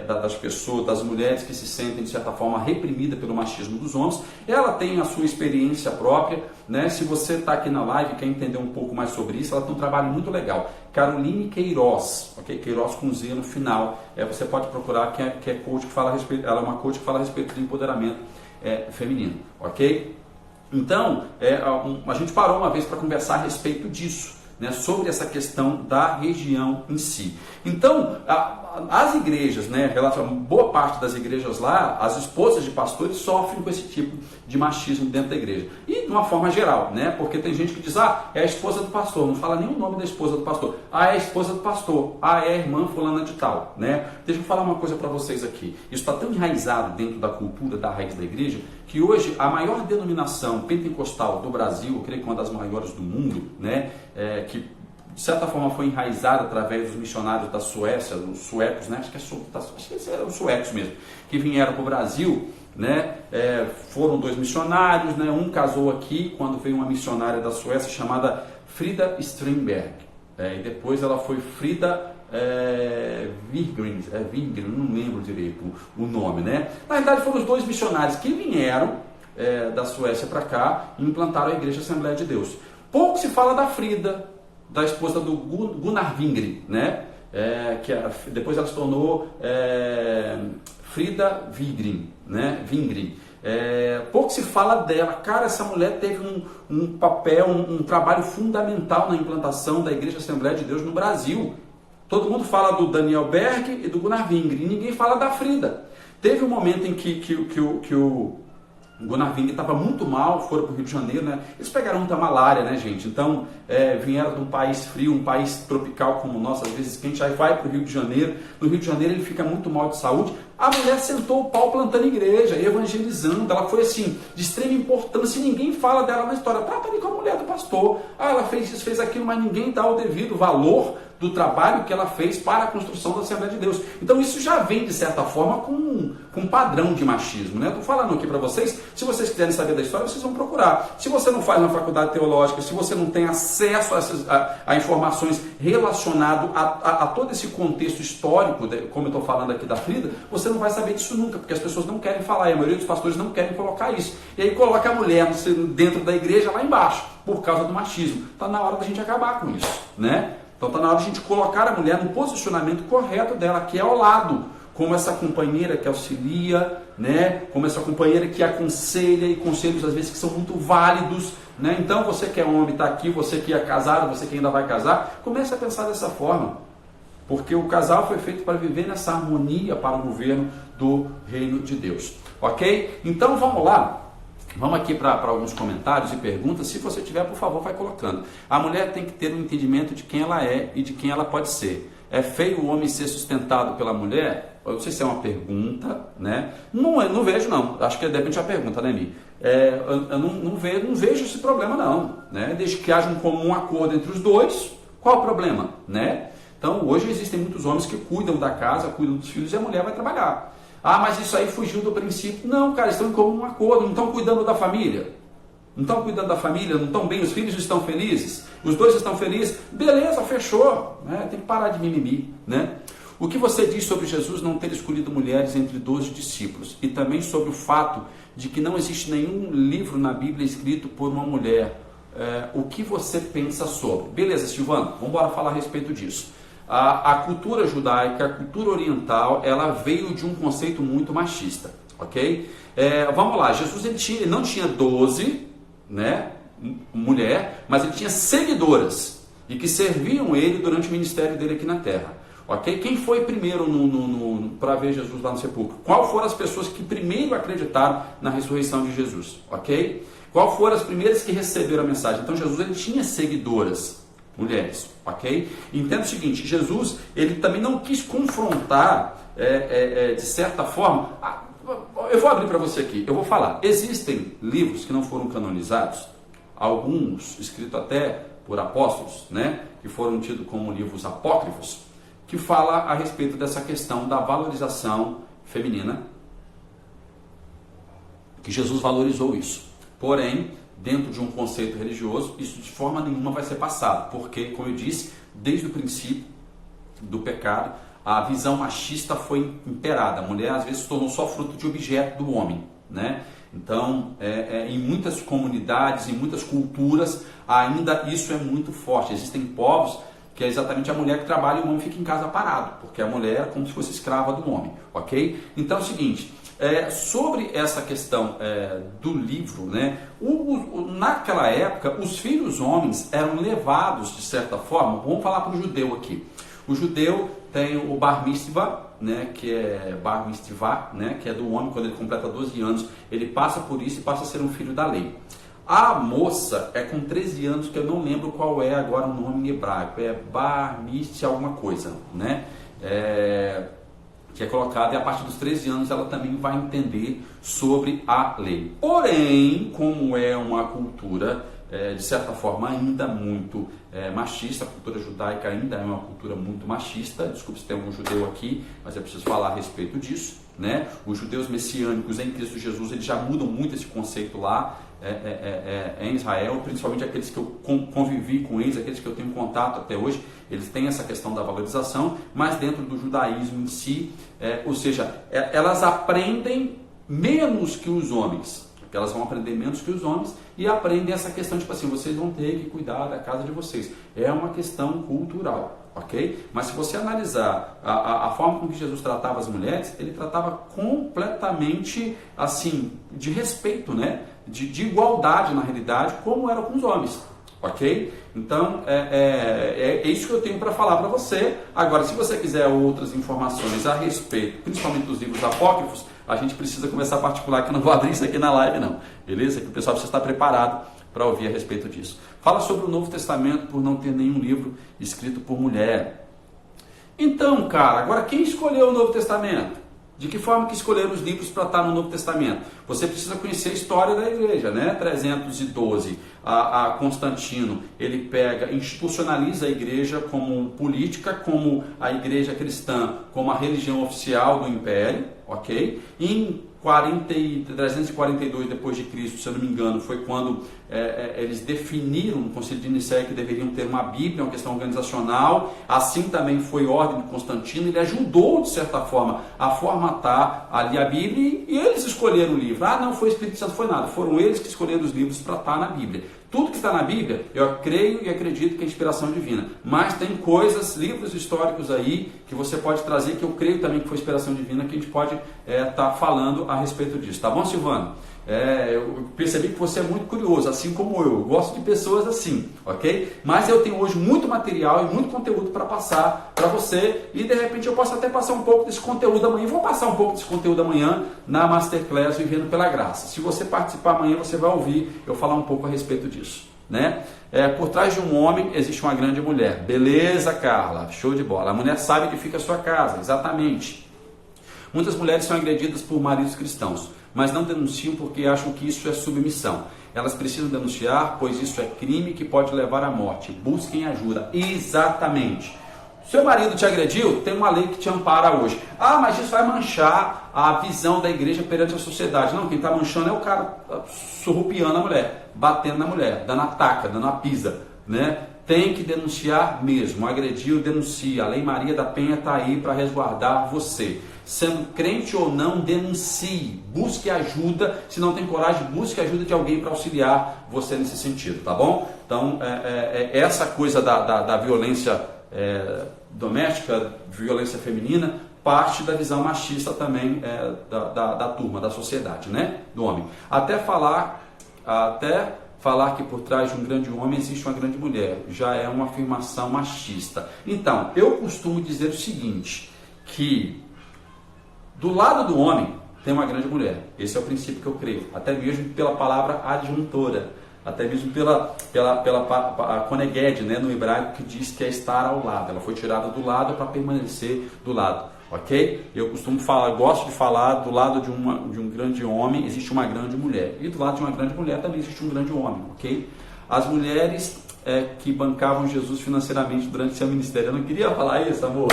das pessoas, das mulheres que se sentem, de certa forma, reprimidas pelo machismo dos homens. Ela tem a sua experiência própria, né? Se você está aqui na live e quer entender um pouco mais sobre isso, ela tem um trabalho muito legal. Caroline Queiroz, ok? Queiroz com Z no final. Você pode procurar, que é coach, que fala a respeito, ela é uma coach que fala a respeito de empoderamento feminino, ok? Então, a gente parou uma vez para conversar a respeito disso, né, sobre essa questão da região em si. Então, as igrejas, né, boa parte das igrejas lá, as esposas de pastores sofrem com esse tipo de machismo dentro da igreja. E de uma forma geral, né, porque tem gente que diz, é a esposa do pastor, não fala nem o nome da esposa do pastor. É a esposa do pastor. É a irmã fulana de tal, né? Deixa eu falar uma coisa para vocês aqui. Isso está tão enraizado dentro da cultura, da raiz da igreja, que hoje a maior denominação pentecostal do Brasil, eu creio que uma das maiores do mundo, né, que de certa forma foi enraizada através dos missionários da Suécia, os suecos, né, acho que eram os suecos mesmo, que vieram para o Brasil, né, foram 2 missionários, né, um casou aqui quando veio uma missionária da Suécia chamada Frida Strindberg, e depois ela foi Frida Wingren, não lembro direito o nome, né? Na verdade foram os 2 missionários que vieram da Suécia para cá e implantaram a Igreja Assembleia de Deus. Pouco se fala da Frida, da esposa do Gunnar Wingren, né? Depois ela se tornou Frida Wingren, né? Pouco se fala dela. Cara, essa mulher teve um papel, um trabalho fundamental na implantação da Igreja Assembleia de Deus no Brasil. Todo mundo fala do Daniel Berg e do Gunnar Wingren, e ninguém fala da Frida. Teve um momento em que o Gunnar Wingren estava muito mal, foram para o Rio de Janeiro, né? Eles pegaram muita malária, né, gente? Então, vieram de um país frio, um país tropical como o nosso, às vezes quente, aí vai para o Rio de Janeiro. No Rio de Janeiro ele fica muito mal de saúde, A mulher sentou o pau plantando igreja, evangelizando, ela foi assim, de extrema importância, e ninguém fala dela na história. Trata ali com a mulher do pastor. Ah, ela fez isso, fez aquilo, mas ninguém dá o devido valor do trabalho que ela fez para a construção da Assembleia de Deus. Então isso já vem, de certa forma, com um padrão de machismo, né? Estou falando aqui para vocês, se vocês quiserem saber da história, vocês vão procurar. Se você não faz uma faculdade teológica, se você não tem acesso a informações relacionadas a todo esse contexto histórico, como eu estou falando aqui da Frida, você não vai saber disso nunca, porque as pessoas não querem falar, e a maioria dos pastores não querem colocar isso. E aí coloca a mulher dentro da igreja lá embaixo, por causa do machismo. Está na hora da gente acabar com isso, né? Então está na hora de a gente colocar a mulher no posicionamento correto dela, que é ao lado, como essa companheira que auxilia, né? Como essa companheira que aconselha, e conselhos às vezes que são muito válidos, né? Então você que é homem, está aqui, você que é casado, você que ainda vai casar, comece a pensar dessa forma, porque o casal foi feito para viver nessa harmonia para o governo do reino de Deus, ok? Então vamos lá. Vamos aqui para alguns comentários e perguntas. Se você tiver, por favor, vai colocando. A mulher tem que ter um entendimento de quem ela é e de quem ela pode ser. É feio o homem ser sustentado pela mulher? Eu não sei se é uma pergunta, né? Não vejo, não. Acho que de repente é uma pergunta, né, Mi? Eu não vejo esse problema, não. Né? Desde que haja um comum acordo entre os dois, qual o problema? Né? Então, hoje existem muitos homens que cuidam da casa, cuidam dos filhos, e a mulher vai trabalhar. Ah, mas isso aí fugiu do princípio. Não, cara, estão em comum acordo, não estão cuidando da família. Não estão cuidando da família, não estão bem, os filhos estão felizes, os dois estão felizes, beleza, fechou. Né? Tem que parar de mimimi. Né? O que você diz sobre Jesus não ter escolhido mulheres entre 12 discípulos? E também sobre o fato de que não existe nenhum livro na Bíblia escrito por uma mulher. O que você pensa sobre? Beleza, Silvano, vamos embora falar a respeito disso. A cultura judaica, a cultura oriental, ela veio de um conceito muito machista, ok? Vamos lá, Jesus ele não tinha 12, né, mulher, mas ele tinha seguidoras, e que serviam ele durante o ministério dele aqui na terra, ok? Quem foi primeiro para ver Jesus lá no sepulcro? Qual foram as pessoas que primeiro acreditaram na ressurreição de Jesus, ok? Qual foram as primeiras que receberam a mensagem? Então Jesus ele tinha seguidoras, mulheres, ok? Entenda o seguinte, Jesus, ele também não quis confrontar, de certa forma, eu vou abrir para você aqui, eu vou falar, existem livros que não foram canonizados, alguns escritos até por apóstolos, né, que foram tidos como livros apócrifos, que fala a respeito dessa questão da valorização feminina, que Jesus valorizou isso, porém, dentro de um conceito religioso, isso de forma nenhuma vai ser passado, porque, como eu disse, desde o princípio do pecado, a visão machista foi imperada. A mulher, às vezes, se tornou só fruto de objeto do homem, né? Então, em muitas comunidades, em muitas culturas, ainda isso é muito forte. Existem povos que é exatamente a mulher que trabalha e o homem fica em casa parado, porque a mulher é como se fosse escrava do homem, ok? Então é o seguinte, sobre essa questão do livro, né, naquela época, os filhos homens eram levados, de certa forma, vamos falar para o judeu aqui. O judeu tem o bar mitzvah, né, que é bar mitzvah, né, que é do homem, quando ele completa 12 anos, ele passa por isso e passa a ser um filho da lei. A moça é com 13 anos, que eu não lembro qual é agora o nome em hebraico, é bar mitzvah alguma coisa, né, que é colocada, e a partir dos 13 anos ela também vai entender sobre a lei. Porém, como é uma cultura, de certa forma, ainda muito machista, a cultura judaica ainda é uma cultura muito machista, desculpe se tem algum judeu aqui, mas é preciso falar a respeito disso, né? Os judeus messiânicos em Cristo Jesus, eles já mudam muito esse conceito lá, em Israel, principalmente aqueles que eu convivi com eles, aqueles que eu tenho contato até hoje, eles têm essa questão da valorização, mas dentro do judaísmo em si, ou seja, elas aprendem menos que os homens, porque elas vão aprender menos que os homens e aprendem essa questão, tipo assim, vocês vão ter que cuidar da casa de vocês. É uma questão cultural, ok? Mas se você analisar a forma com que Jesus tratava as mulheres, ele tratava completamente, assim, de respeito, né? De igualdade na realidade, como era com os homens, ok? Então, é isso que eu tenho para falar para você. Agora, se você quiser outras informações a respeito, principalmente dos livros apócrifos, a gente precisa conversar particular, que eu não vou abrir isso aqui na live não, beleza? Que o pessoal precisa estar preparado para ouvir a respeito disso. Fala sobre o Novo Testamento por não ter nenhum livro escrito por mulher. Então, cara, agora quem escolheu o Novo Testamento? De que forma que escolheram os livros para estar no Novo Testamento? Você precisa conhecer a história da igreja, né? 312, a Constantino, ele pega, institucionaliza a igreja como política, como a igreja cristã, como a religião oficial do império, ok? Em 342 depois de Cristo, se eu não me engano, foi quando eles definiram no Concílio de Nicéia que deveriam ter uma Bíblia, uma questão organizacional. Assim também foi ordem de Constantino. Ele ajudou, de certa forma, a formatar ali a Bíblia, e eles escolheram o livro. Ah, não foi o Espírito Santo, foi nada. Foram eles que escolheram os livros para estar na Bíblia. Tudo que está na Bíblia, eu creio e acredito que é inspiração divina. Mas tem coisas, livros históricos aí, que você pode trazer, que eu creio também que foi inspiração divina, que a gente pode estar falando a respeito disso. Tá bom, Silvano? Eu percebi que você é muito curioso, assim como eu. Eu gosto de pessoas assim, ok? Mas eu tenho hoje muito material e muito conteúdo para passar para você, e de repente eu posso até passar um pouco desse conteúdo amanhã. Vou passar um pouco desse conteúdo amanhã na Masterclass Vivendo pela Graça. Se você participar amanhã, você vai ouvir eu falar um pouco a respeito disso, né? Por trás de um homem existe uma grande mulher. Beleza, Carla? Show de bola. A mulher sabe que fica a sua casa, exatamente. Muitas mulheres são agredidas por maridos cristãos, mas não denunciam porque acham que isso é submissão. Elas precisam denunciar, pois isso é crime que pode levar à morte. Busquem ajuda. Exatamente. Seu marido te agrediu, tem uma lei que te ampara hoje. Ah, mas isso vai manchar a visão da igreja perante a sociedade. Não, quem está manchando é o cara surrupiando a mulher, batendo na mulher, dando a taca, dando a pisa, né? Tem que denunciar mesmo. Agrediu, denuncia. A Lei Maria da Penha está aí para resguardar você. Sendo crente ou não, denuncie. Busque ajuda. Se não tem coragem, busque ajuda de alguém para auxiliar você nesse sentido, tá bom? Então, essa coisa da violência doméstica, violência feminina, parte da visão machista também da turma, da sociedade, né? Do homem. Até falar que por trás de um grande homem existe uma grande mulher, já é uma afirmação machista. Então, eu costumo dizer o seguinte, que do lado do homem tem uma grande mulher. Esse é o princípio que eu creio, até mesmo pela palavra adjuntora, até mesmo pela koneged, né, no hebraico, que diz que é estar ao lado. Ela foi tirada do lado para permanecer do lado, ok? Eu costumo falar, gosto de falar, do lado de um grande homem existe uma grande mulher, e do lado de uma grande mulher também existe um grande homem, ok? As mulheres que bancavam Jesus financeiramente durante seu ministério. Eu não queria falar isso, amor.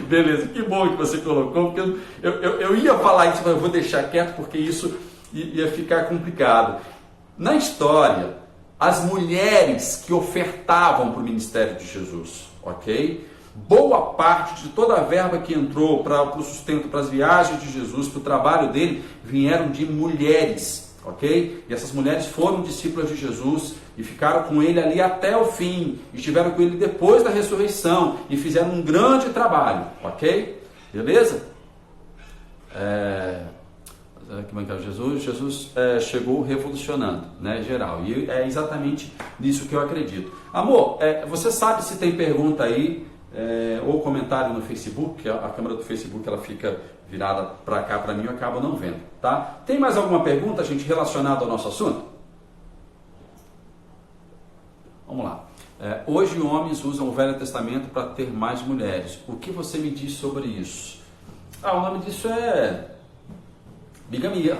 Beleza, que bom que você colocou, porque eu ia falar isso, mas eu vou deixar quieto porque isso ia ficar complicado. Na história, as mulheres que ofertavam para o ministério de Jesus, ok? Boa parte de toda a verba que entrou para o sustento, para as viagens de Jesus, para o trabalho dele, vieram de mulheres, ok? E essas mulheres foram discípulas de Jesus e ficaram com ele ali até o fim, estiveram com ele depois da ressurreição e fizeram um grande trabalho, ok? Beleza? Jesus chegou revolucionando, né, geral, e é exatamente nisso que eu acredito. Amor, você sabe se tem pergunta aí, ou comentário no Facebook, que a câmera do Facebook ela fica virada para cá, para mim, eu acabo não vendo, tá? Tem mais alguma pergunta, gente, relacionada ao nosso assunto? Vamos lá. Hoje homens usam o Velho Testamento para ter mais mulheres. O que você me diz sobre isso? O nome disso é bigamia.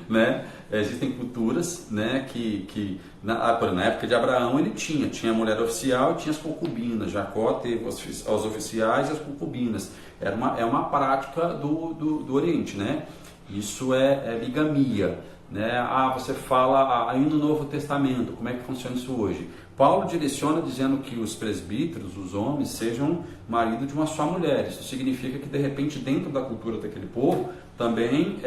Né? Existem culturas, né, que na época de Abraão ele tinha a mulher oficial e tinha as concubinas. Jacó teve os oficiais e as concubinas. É uma prática do Oriente, né? Isso é bigamia, né? Você fala aí no Novo Testamento, como é que funciona isso hoje? Paulo direciona dizendo que os presbíteros, os homens, sejam marido de uma só mulher. Isso significa que de repente dentro da cultura daquele povo também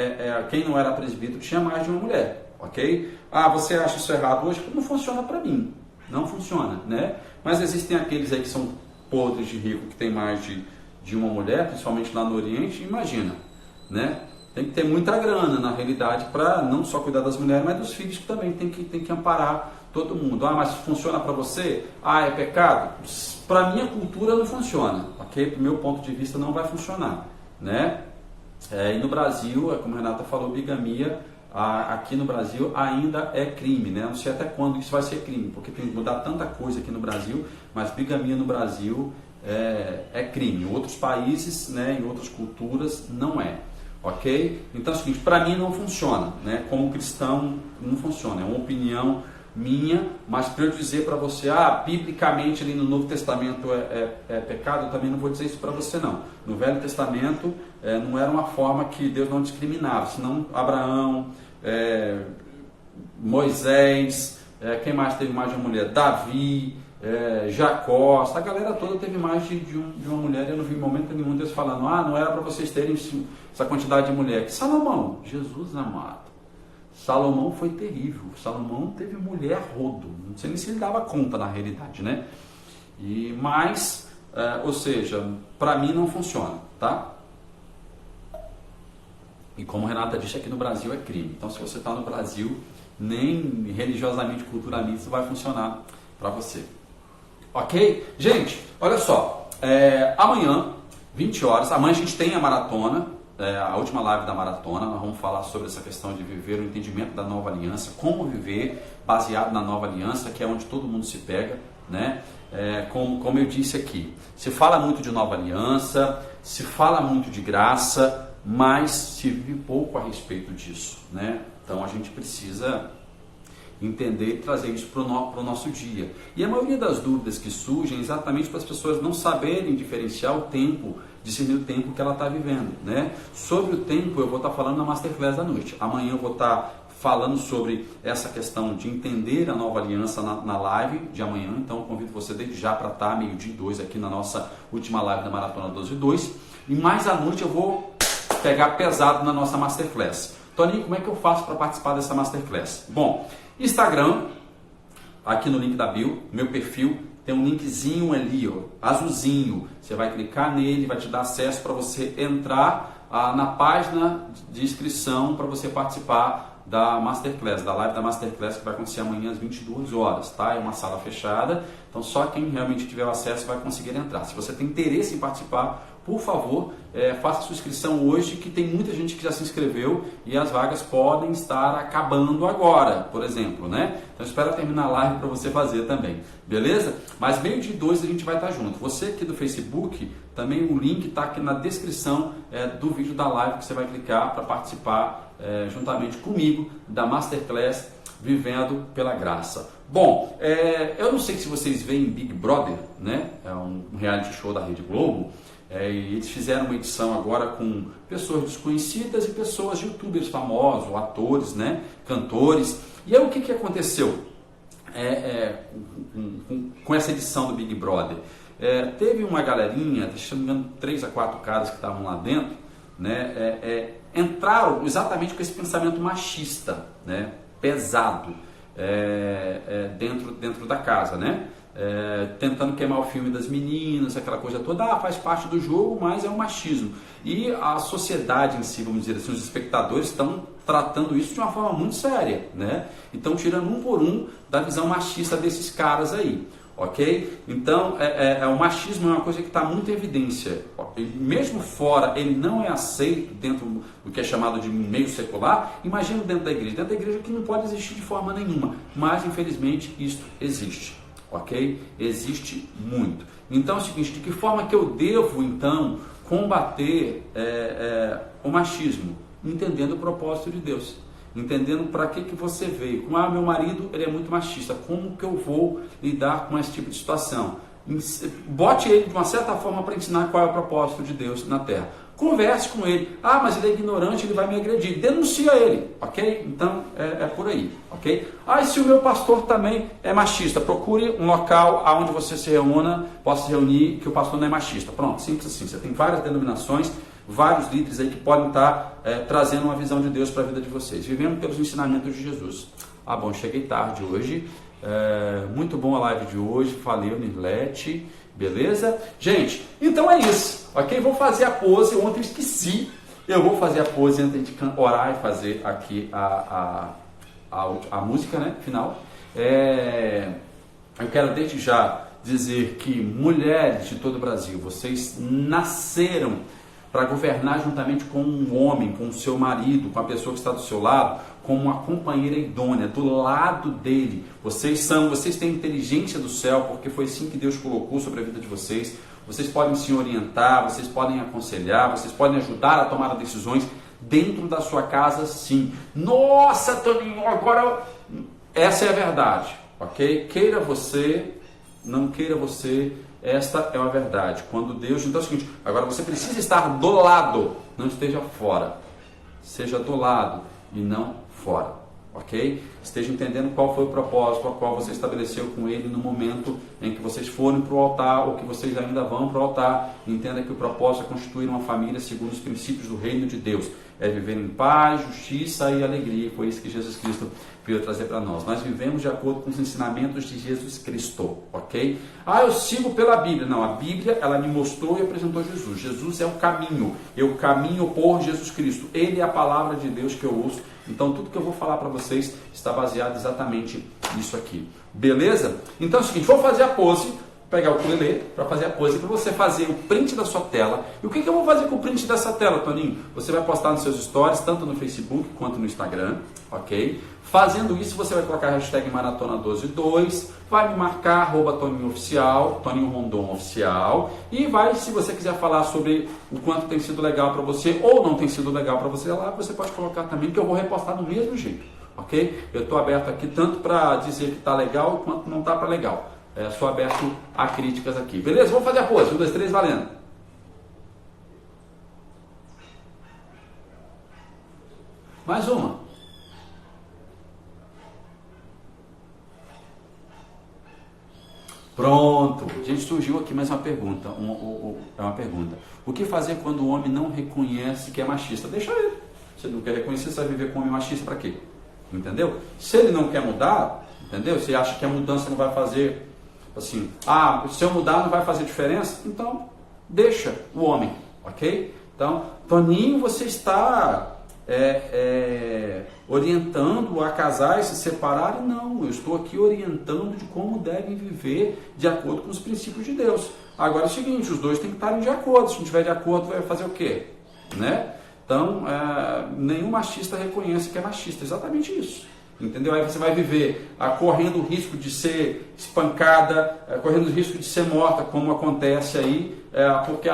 quem não era presbítero tinha mais de uma mulher, ok? Você acha isso errado hoje? Não funciona para mim, não funciona, né? Mas existem aqueles aí que são podres de rico, que tem mais de uma mulher, principalmente lá no Oriente. Imagina, né? Tem que ter muita grana, na realidade, para não só cuidar das mulheres, mas dos filhos, que também tem que amparar todo mundo. Mas funciona para você? É pecado? Para minha cultura não funciona, ok? Para o meu ponto de vista não vai funcionar, né? E no Brasil, como a Renata falou, bigamia, aqui no Brasil ainda é crime, né? Não sei até quando isso vai ser crime, porque tem que mudar tanta coisa aqui no Brasil, mas bigamia no Brasil é crime. Em outros países, né, em outras culturas, não é. Ok? Então é o seguinte, para mim não funciona, né? Como cristão não funciona, é uma opinião minha, mas para eu dizer para você, biblicamente ali no Novo Testamento é pecado, eu também não vou dizer isso para você não. No Velho Testamento não era uma forma que Deus não discriminava, senão Abraão, Moisés, quem mais teve mais de uma mulher? Davi, Jacó, essa galera toda teve mais de uma mulher. Eu não vi em momento nenhum Deus falando, não era para vocês terem essa quantidade de mulher. Que Salomão, Jesus amado, Salomão foi terrível. Salomão teve mulher rodo, não sei nem se ele dava conta na realidade, né? Mas, ou seja, para mim não funciona, tá? E como Renata disse, aqui no Brasil é crime. Então se você está no Brasil, nem religiosamente, culturalmente, isso vai funcionar para você. Ok? Gente, olha só, amanhã, 20 horas, amanhã a gente tem a maratona, a última live da maratona. Nós vamos falar sobre essa questão de viver o entendimento da nova aliança, como viver baseado na nova aliança, que é onde todo mundo se pega, né? Como eu disse aqui, se fala muito de nova aliança, se fala muito de graça, mas se vive pouco a respeito disso, né? Então a gente precisa entender e trazer isso para o nosso dia. E a maioria das dúvidas que surgem é exatamente para as pessoas não saberem diferenciar o tempo, discernir o tempo que ela está vivendo, né? Sobre o tempo eu vou estar falando na Masterclass da noite. Amanhã eu vou estar falando sobre essa questão de entender a nova aliança na live de amanhã. Então eu convido você desde já para estar meio-dia e 2 aqui na nossa última live da Maratona 12 e 2. E mais à noite eu vou pegar pesado na nossa Masterclass. Toninho, como é que eu faço para participar dessa Masterclass? Bom, Instagram, aqui no link da bio, meu perfil, tem um linkzinho ali, ó, azulzinho. Você vai clicar nele, vai te dar acesso para você entrar na página de inscrição para você participar da Masterclass, da live da Masterclass, que vai acontecer amanhã às 22 horas, tá? É uma sala fechada, então só quem realmente tiver acesso vai conseguir entrar. Se você tem interesse em participar, por favor, faça sua inscrição hoje, que tem muita gente que já se inscreveu e as vagas podem estar acabando agora, por exemplo, né? Então espera terminar a live para você fazer também, beleza? Mas meio-dia e 2 a gente vai estar junto. Você aqui do Facebook, também o link está aqui na descrição do vídeo da live, que você vai clicar para participar juntamente comigo da Masterclass Vivendo pela Graça. Bom, eu não sei se vocês veem Big Brother, né? É um reality show da Rede Globo. E eles fizeram uma edição agora com pessoas desconhecidas e pessoas, youtubers famosos, atores, né, cantores. E aí o que aconteceu com essa edição do Big Brother? Teve uma galerinha, se não me engano, 3 a 4 caras que estavam lá dentro, né, entraram exatamente com esse pensamento machista, né, pesado, dentro da casa, né? Tentando queimar o filme das meninas, aquela coisa toda, faz parte do jogo, mas é um machismo. E a sociedade em si, vamos dizer assim, os espectadores estão tratando isso de uma forma muito séria, né? Então tirando um por um da visão machista desses caras aí, ok? Então o machismo é uma coisa que está muito em evidência. Mesmo fora ele não é aceito dentro do que é chamado de meio secular. Imagina dentro da igreja que não pode existir de forma nenhuma, mas infelizmente isso existe. Ok? Existe muito. Então é o seguinte, de que forma que eu devo então combater o machismo? Entendendo o propósito de Deus, entendendo para que você veio. Meu marido ele é muito machista, como que eu vou lidar com esse tipo de situação? Bote ele de uma certa forma para ensinar qual é o propósito de Deus na terra. Converse com ele. Mas ele é ignorante, ele vai me agredir. Denuncia ele, ok? Então é por aí, ok? E se o meu pastor também é machista, procure um local onde você se reúna, possa se reunir, que o pastor não é machista. Pronto, simples assim. Você tem várias denominações, vários líderes aí que podem estar trazendo uma visão de Deus para a vida de vocês, vivendo pelos ensinamentos de Jesus. Bom, cheguei tarde hoje. Muito bom a live de hoje. Valeu, Nirlete. Beleza? Gente, então é isso, ok? Vou fazer a pose, ontem eu esqueci, eu vou fazer a pose antes de orar e fazer aqui a música, né, final. Eu quero desde já dizer que mulheres de todo o Brasil, vocês nasceram para governar juntamente com um homem, com o seu marido, com a pessoa que está do seu lado, como uma companheira idônea, do lado dele. Vocês têm inteligência do céu, porque foi assim que Deus colocou sobre a vida de vocês. vocês podem se orientar, vocês podem aconselhar, vocês podem ajudar a tomar decisões dentro da sua casa, sim. Nossa, Toninho, agora essa é a verdade, ok? Queira você, não queira você, esta é a verdade. Quando Deus, então é o seguinte, agora você precisa estar do lado, não esteja fora. Seja do lado e não fora, ok? Esteja entendendo qual foi o propósito a qual você estabeleceu com ele no momento em que vocês forem para o altar ou que vocês ainda vão para o altar. Entenda que o propósito é constituir uma família segundo os princípios do reino de Deus. É viver em paz, justiça e alegria. Foi isso que Jesus Cristo veio trazer para nós. Nós vivemos de acordo com os ensinamentos de Jesus Cristo, ok? Eu sigo pela Bíblia. Não, a Bíblia, ela me mostrou e apresentou Jesus. Jesus é o caminho. Eu caminho por Jesus Cristo. Ele é a palavra de Deus que eu uso. Então, tudo que eu vou falar para vocês está baseado exatamente nisso aqui. Beleza? Então é o seguinte, vou fazer a pose, pegar o ukulele para fazer a pose, para você fazer o print da sua tela. E o que eu vou fazer com o print dessa tela, Toninho? Você vai postar nos seus stories, tanto no Facebook quanto no Instagram, ok? Fazendo isso, você vai colocar a hashtag Maratona12.2, vai me marcar, @ToninhoOficial, Toninho Rondon Oficial, e vai, se você quiser falar sobre o quanto tem sido legal para você, ou não tem sido legal para você lá, você pode colocar também, que eu vou repostar do mesmo jeito, ok? Eu estou aberto aqui tanto para dizer que está legal, quanto não está para legal. Sou aberto a críticas aqui. Beleza? Vamos fazer a pose. 1, 2, 3, valendo. Mais uma. Pronto. Gente, surgiu aqui mais uma pergunta. É uma pergunta. O que fazer quando o homem não reconhece que é machista? Deixa ele. Se ele não quer reconhecer, você vai viver com um homem machista para quê? Entendeu? Se ele não quer mudar, entendeu? Se acha que a mudança não vai fazer... assim, se eu mudar não vai fazer diferença, então deixa o homem, ok? Então, Toninho, você está orientando a casais se separarem? Não, eu estou aqui orientando de como devem viver de acordo com os princípios de Deus. Agora é o seguinte, os dois têm que estar de acordo, se não estiver de acordo vai fazer o quê? Né? Então, nenhum machista reconhece que é machista, exatamente isso. Entendeu? Aí você vai viver correndo o risco de ser espancada, correndo o risco de ser morta, como acontece aí, porque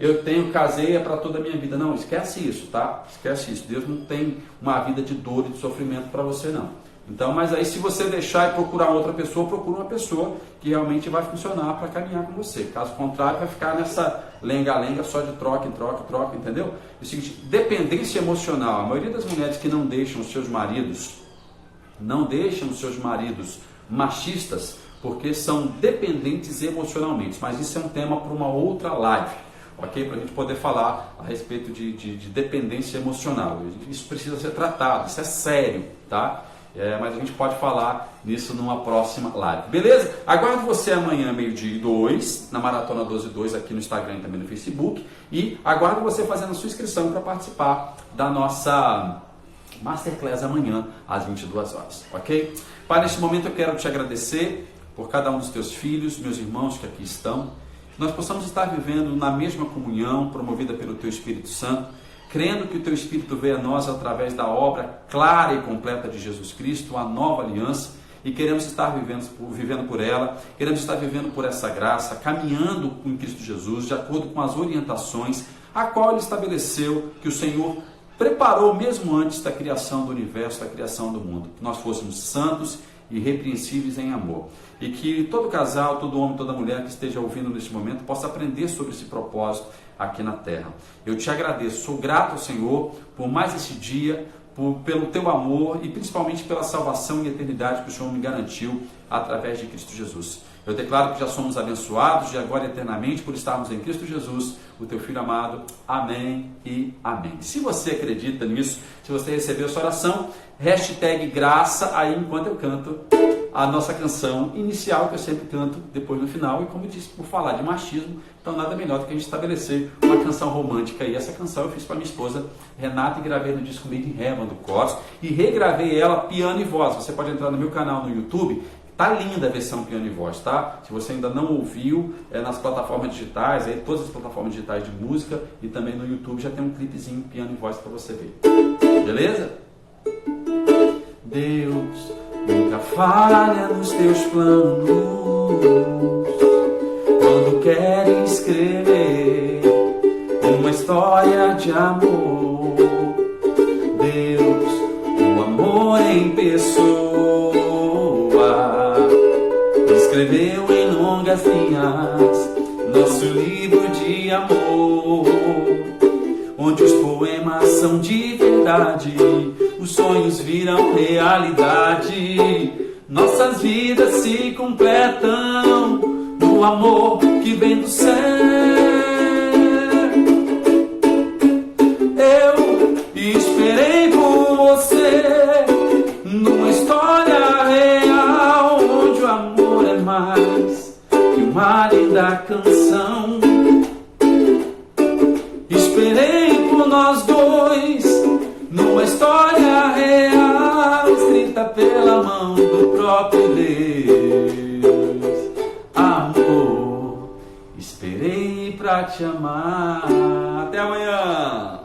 eu tenho caseia para toda a minha vida. Não, esquece isso, tá? Esquece isso. Deus não tem uma vida de dor e de sofrimento para você, não. Então, mas aí se você deixar e procurar outra pessoa, procura uma pessoa que realmente vai funcionar para caminhar com você. Caso contrário, vai ficar nessa lenga-lenga só de troca, entendeu? É o seguinte, dependência emocional. A maioria das mulheres que não deixam os seus maridos machistas, porque são dependentes emocionalmente. Mas isso é um tema para uma outra live, ok? Para a gente poder falar a respeito de dependência emocional. Isso precisa ser tratado, isso é sério, tá? Mas a gente pode falar nisso numa próxima live. Beleza? Aguardo você amanhã, 12h02, na Maratona 12.2, aqui no Instagram e também no Facebook. E aguardo você fazendo a sua inscrição para participar da nossa Masterclass amanhã, às 22 horas. Ok? Pai, neste momento eu quero te agradecer por cada um dos teus filhos, meus irmãos que aqui estão. Que nós possamos estar vivendo na mesma comunhão, promovida pelo teu Espírito Santo, crendo que o teu Espírito veio a nós através da obra clara e completa de Jesus Cristo, a nova aliança, e queremos estar vivendo por ela, queremos estar vivendo por essa graça, caminhando com Cristo Jesus, de acordo com as orientações a qual Ele estabeleceu, que o Senhor preparou mesmo antes da criação do universo, da criação do mundo, que nós fôssemos santos e irrepreensíveis em amor. E que todo casal, todo homem, toda mulher que esteja ouvindo neste momento possa aprender sobre esse propósito aqui na terra. Eu te agradeço, sou grato ao Senhor por mais esse dia, pelo teu amor e principalmente pela salvação e eternidade que o Senhor me garantiu através de Cristo Jesus. Eu declaro que já somos abençoados de agora e eternamente por estarmos em Cristo Jesus, o teu Filho amado. Amém e amém. Se você acredita nisso, se você recebeu essa oração, hashtag graça aí enquanto eu canto a nossa canção inicial, que eu sempre canto depois no final. E como eu disse, por falar de machismo, então nada melhor do que a gente estabelecer uma canção romântica. E essa canção eu fiz para minha esposa Renata e gravei no disco Made in Heaven do Coros. E regravei ela piano e voz. Você pode entrar no meu canal no YouTube. Tá linda a versão piano e voz, tá? Se você ainda não ouviu, nas plataformas digitais, aí todas as plataformas digitais de música e também no YouTube já tem um clipezinho piano e voz para você ver. Beleza? Deus nunca falha nos teus planos. Quando quero escrever uma história de amor. Deus, o amor em pessoa, escreveu em longas linhas nosso livro de amor, onde os poemas são de verdade, os sonhos viram realidade, nossas vidas se completam no amor que vem do céu. Eu esperei por você numa história real, onde o amor é mais que uma linda canção. Esperei por nós dois numa história real, escrita pela mão do próprio Deus. Amor, esperei pra te amar. Até amanhã.